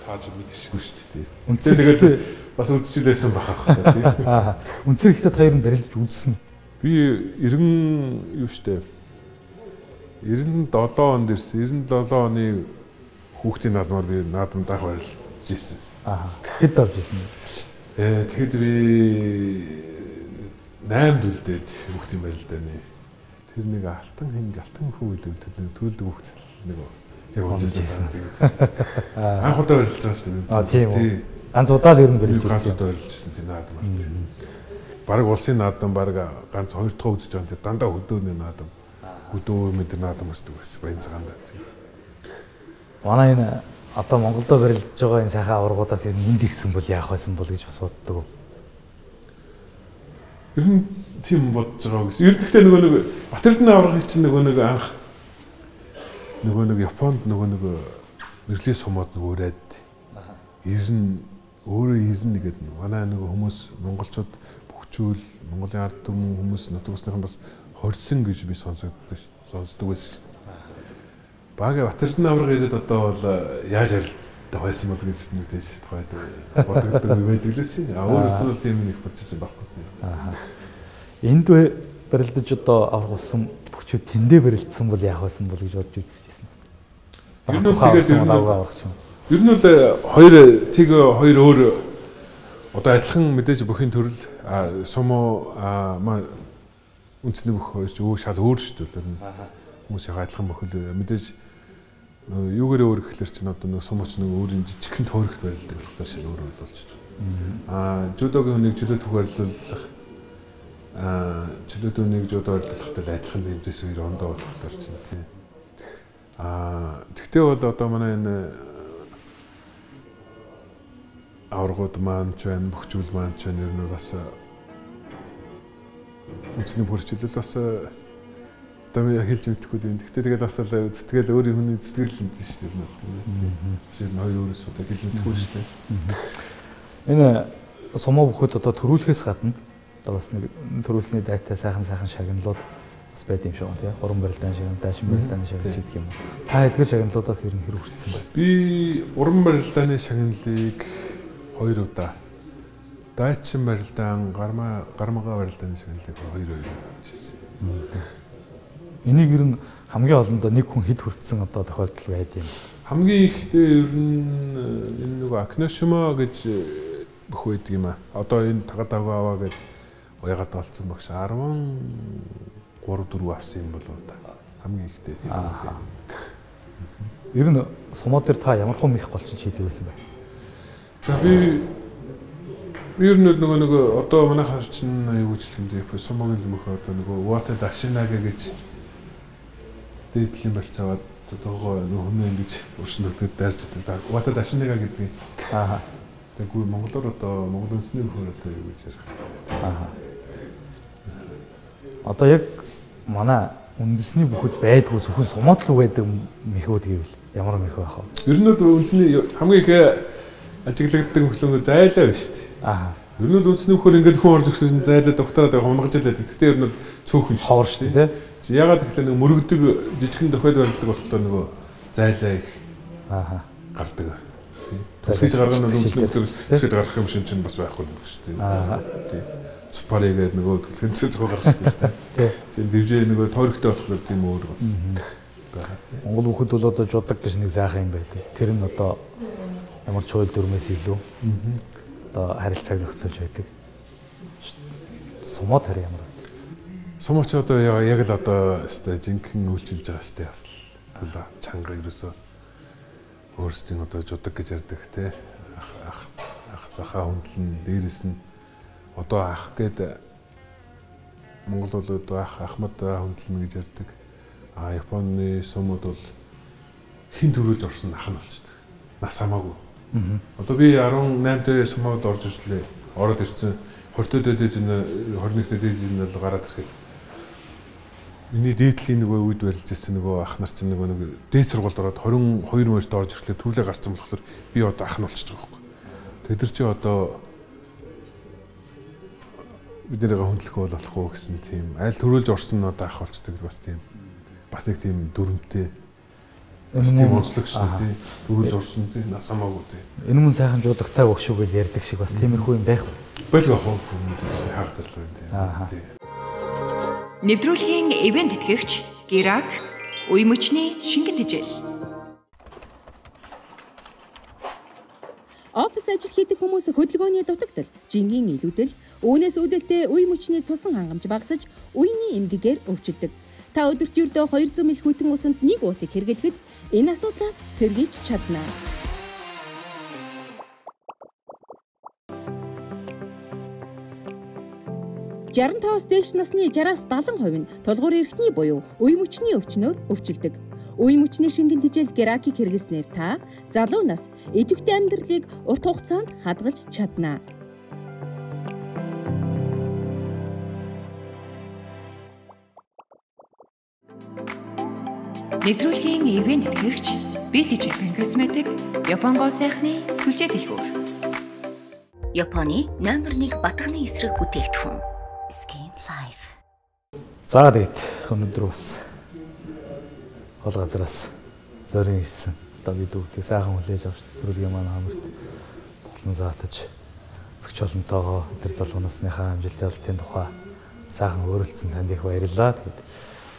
хааж мэдчихгүй шүү дээ. Үнцээр тэгэл бас үзчихлээсэн бахах тийм. Үнцээр ихтэй та ер нь барилж үзсэн. Би 90 юу штэ 97 онд ирсэн. 97 оны хүүхдийн наадмаар би наадам даах барилж ирсэн. Хэд давж ирсэн? Тэгэхэд би 8 дүлдээд хүүхдийн барилдааны тэр нэг алтан хүү гэдэг тэр төлдөг хүүхд нэг яг үзсэн. Анх удаа барилж байгаа шүү дээ. Тийм үү. Ганц удаа л ер нь барилж байсан. Ганц удаа барилжсэн тийм наадам. Бараг улсын наадам бараг ганц 2 дахь үзэж байгаа юм. Дандаа хөдөөний наадам. Хөдөө мэд наадам өсдөг байсан. Баян цагаанда. Манай энэ одоо Монголдо барилж байгаа энэ сайхан аваргуудаас ер нь энд ирсэн бол яах байсан бол гэж бас боддог. Ер нь тийм бодож байгаа гэж. Ер нь гэхдээ нөгөө Батэрдэн аваргыг чинь нөгөө анх нөгөө Японд нөгөө нэрлээ сумууд нөгөө ураад ирнэ өөрөө ирнэ гэдэг нь манай нөгөө хүмүүс монголчууд бүгчүүл Монголын ард түмэн хүмүүс нутгуусныхан бас хорсон гэж би сонсдог байсан шүү дээ. Бага Батэрдэн аварга ирээд одоо бол яаж арилдаг байсан бол гэж нэгдэж тухайд бодогддог байдаг лээсэн. Өөрөөсөө тийм нэг бодсон байхгүй. Энд барилдаж одоо аваргуулсан бүгчүүд тэндээ барилдсан бол яах байсан бол гэж бодож үзсэн. Ер нь хоёр өөр одоо адилхан мэдээж бүхний төрөл сумо үндэсний бүх хоёр ч шал өөр шүү дээ. Хүмүүсийн адилхан бохол мэдээж юугээр өөр гэхэлэр чинь одоо нэг сумоч нэг өөрийн жижигхэн төөрөгт барилдаг болохоор шал өөр болчихж байна. Жудогийн хүнийг чөлөөт хуваарлуулах чөлөөт хүнийг жудо орлуулахтай адилхан дэмжээс хоёр ондоо болохоор чинь тийм. Тэгтээ бол одоо манай энэ аваргууд маань ч байна, бөхчүүл маань ч байна. Ер нь бас үндэсний бүрчлэл бас одоо хэлж мэдэхгүй юм. Тэгтээ тэгэл бас л зүтгэл өөрийн хүний зүтгэл л дээ шүү дээ. Жишээ нь хоёр өөрөөс одоо хэлж мэдэхгүй шүү дээ. Энэ сумоо бүхэд одоо төрүүлэхээс гадна одоо бас нэг төрүүлсний дайтай сайхан шагналууд байд юм шиг байна тий. Уран барилдааны шагнал, даашин барилдааны шагнал гэдэг юм. Та эдгээр шагналуудаас ер нь хэрэг хүрсэн байна? Би уран барилдааны шагналыг 2 удаа, даашин барилдаан, гармага барилдааны шагналыг 2 хийсэн. Энийг ер нь хамгийн олондоо нэг хүн хэд хүрсэн одоо тохиолдол байд юм. Хамгийн ихтэй ер нь энэ нөгөө Акношимо гэж бүх байдаг юм аа. Одоо энэ Тагадагава гэдэг уягаад олцсон багш 3-4 авсан юм болоо да. Хамгийн ихтэй тийм. Ер нь сумоо дээр та ямар хөө мих голчиж хийдэг байсан бэ? За би ер нь нөгөө одоо манайхаар чинь юу гэж хэлэндээ сумогийн мөх одоо нөгөө Wata Dashinage гэж дээдлийн барьцааваад одоо хүмүүс ингэж өршөндөлгөд дайрч байдаг. Wata Dashinage гэдэг. Тэгвэл монголоор одоо монгол үндэсний хөр одоо юу гэж ярих. Одоо яг манай үндэсний бүхэд байдгүй зөвхөн сумод л байдаг мехүүд гэвэл ямар мэх байх вэ? Ер нь бол үндэсний хамгийн их ажиглагддаг хөлөөнгөө зайлаа байна шүү дээ. Аа. Ер нь бол үндэсний хөр ингээд хүн орж өгсөн зайлаад ухтараад хумгаж илээд. Гэхдээ ер нь бол цөөхөн шүү. Ховор шүү дээ. Ягаад гэвэл нэг мөрөгдөг жижигхэн дохиод барилдаг болохоор нөгөө зайлаа их гардаг. Тэгж гаргана үндэсний хөлөөр хэсгээд гарах юм шин чинь бас байхгүй л шүү дээ. Тийм. Цупарыг гэдэг нөгөө төлхөнцөө зохио гаргах шүү дээ. Тийм дивжээ нөгөө тойрогтой болохоор тийм өөр бас. Монгол хүүхэд бол одоо жудаг гэж нэг сайхан юм байдаг. Тэр нь одоо ямар ч хууль дүрмээс илүү одоо харилцааг зохицуулж байдаг. Сумод харин ямар. Сумоч одоо яг л одоо өстой жинхэнэ үйлчилж байгаа шүү дээ. Бас чанга ерөөсөө өөрсдийн одоо жудаг гэж ярьдаг те. Ах захаа хөндлөн дээрэс нь одоо ах гээд Монгол бол одоо ахмад хөндлөн гэж ярьдаг. Японы сумууд бол хин төрүүлж орсон ах нь болчихдог. Нас хамаагүй. Одоо би 18 дээр сумууд орж ирлээ. Ороод ирсэн 20 дээд энэ 21 дээд энэ бол гараад ирэхэд миний дээдлийн нөгөө үед барилж ирсэн нөгөө ах нар чинь нөгөө дээд сургуульд ороод 22 мөрт орж ирэхлээр түрлээ гарцсан болохоор би одоо ах нь болчихж байгаа байхгүй. Тэд чи одоо биднийгээ хөндлөх болохгүй гэсэн тийм аль төрүүлж орсон нь одоо ах болчдөг бас тийм бас нэг тийм дүрмтэй тийм онцлог шүү дээ. Төрүүлж орсон тийм нас хамаагүй тийм. Энэ мөн сайхан жуудагтай өгшүү гэж ярьдаг шиг бас тиймэрхүү юм байх уу? Байлгаа хоо хаг зарлаа тийм. Нэвтрүүлгийн ивент тэтгэгч Гэрак үе мөчний шингэн тэжээл. Офис ажил хийдэг хүмүүс хөдөлгөөний дутагдал, жингийн илүүдэл, үүнээс үүдэлтэй үе мөчний цусан хангамж багасж, үений эмгэгээр өвчлөдөг. Та өдөрт ердөө 200 мл хүйтэн усанд нэг уутыг хэрэглэхэд энэ асуудлаас сэргийлж чадна. Жарантаас дээш насны 60-70% нь тулгуур эрхтний буюу үе мөчний өвчнөөр өвчлөдөг. Үе мөчний шингэн тэжээлд Гэракийг хэрэглэснээр та залуу нас идэвхтэй амьдралыг урт хугацаанд хадгалж чадна. Нэвтрүүлгийн ивент тэтгэгч Beauty Japan Cosmetics Японгоо сайхны сүлжээ дэлгүүр. Японы номер 1 батганы эсрэг бүтээгдэхүүн Skin Life. За тэгээд өнөөдөр бас гол газраас зорин ирсэн. Одоо бид бүгдээ сайхан хүлээж авч нэвтрүүлгийн маань хамарт болон заатаж зөвч олонтойгоо тэр залуунасныхаа амжилтын ялалтын тухай сайхан өөрөлдсөн танд их баярлалаа. Тэгээд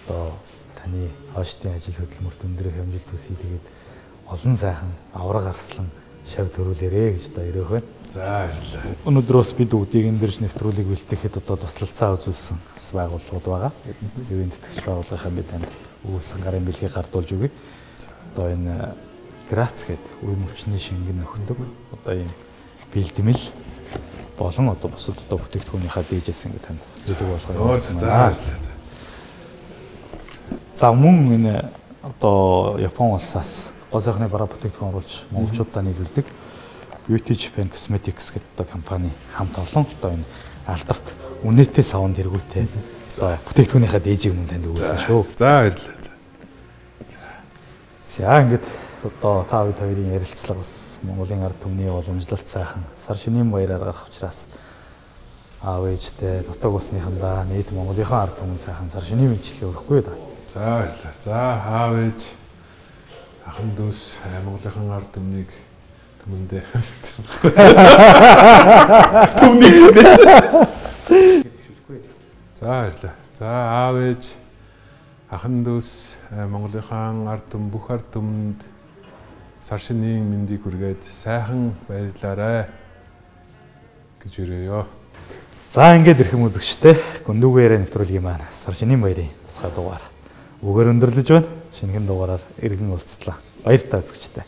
одоо таны хоочдын ажил хөдөлмөрт өндөр их амжилт хүсье. Тэгээд олон сайхан авраг арслан шав төрүүлээрэ гэж одоо өрөөх байна. За баярлалаа. Өнөөдөр бас бид бүгдийг энэ дэрж нэвтрүүлгийг бэлтгэхэд одоо туслалцаа үзүүлсэн бас байгууллагууд байгаа. Ивент тэтгэгч байгууллагынхаа би танд үүсгэн гарын бэлгийг гардуулж өгье. Одоо энэ Грац гэдэг үе мөчний шингэн нөхдөг. Одоо ийм бэлтгэл болон одоо бусад одоо бүтээгдэхүүнийхаа дээжээс ингэ танд зөвлөг болгоё. За баярлалаа. За мөн энэ одоо Япон улсаас гол сайхны бараа бүтээгдэхүүн оруулж монголчуудаа нийлүүлдэг Beauty Japan Cosmetics гэдэг одоо компани хамт олон одоо энэ алдарт үнэтэй савн тэргүүтэй одоо бүтээгдэхүүнийхаа дээжийг мөн танд өгсөн шүү. За баярлалаа. За ингээд одоо та хоёрын ярилцлага бас Монголын ард түмний уламжлалт сайхан сар шинийн баяраар гарах учраас аав ээжтэй нутаг усныхандаа нийт Монголынхаа ард түмэн сайхан сар шинийн мэдлэгээ өргөхгүй да. За баярлалаа. За аав ээж ахын дүүс Монголынхаа ард түмнийг түмэндээ түмнийг За баярлалаа. За аав ээж ахын дүүс Монголынхаа ард түмэн бүх ард түмэнд сар шинийн мэндийг хүргээд сайхан баярлаарай гэж өрөөё. За ингээд ирхэм үзэгчтэй гүндүүгээрээ нэвтрүүлгийн маань сар шинийн баярын тусгай дугаар үгээр өндөрлөж байна. Шинэхэн дугаараар иргэн уулзтлаа. Баяр та үзэгчтэй.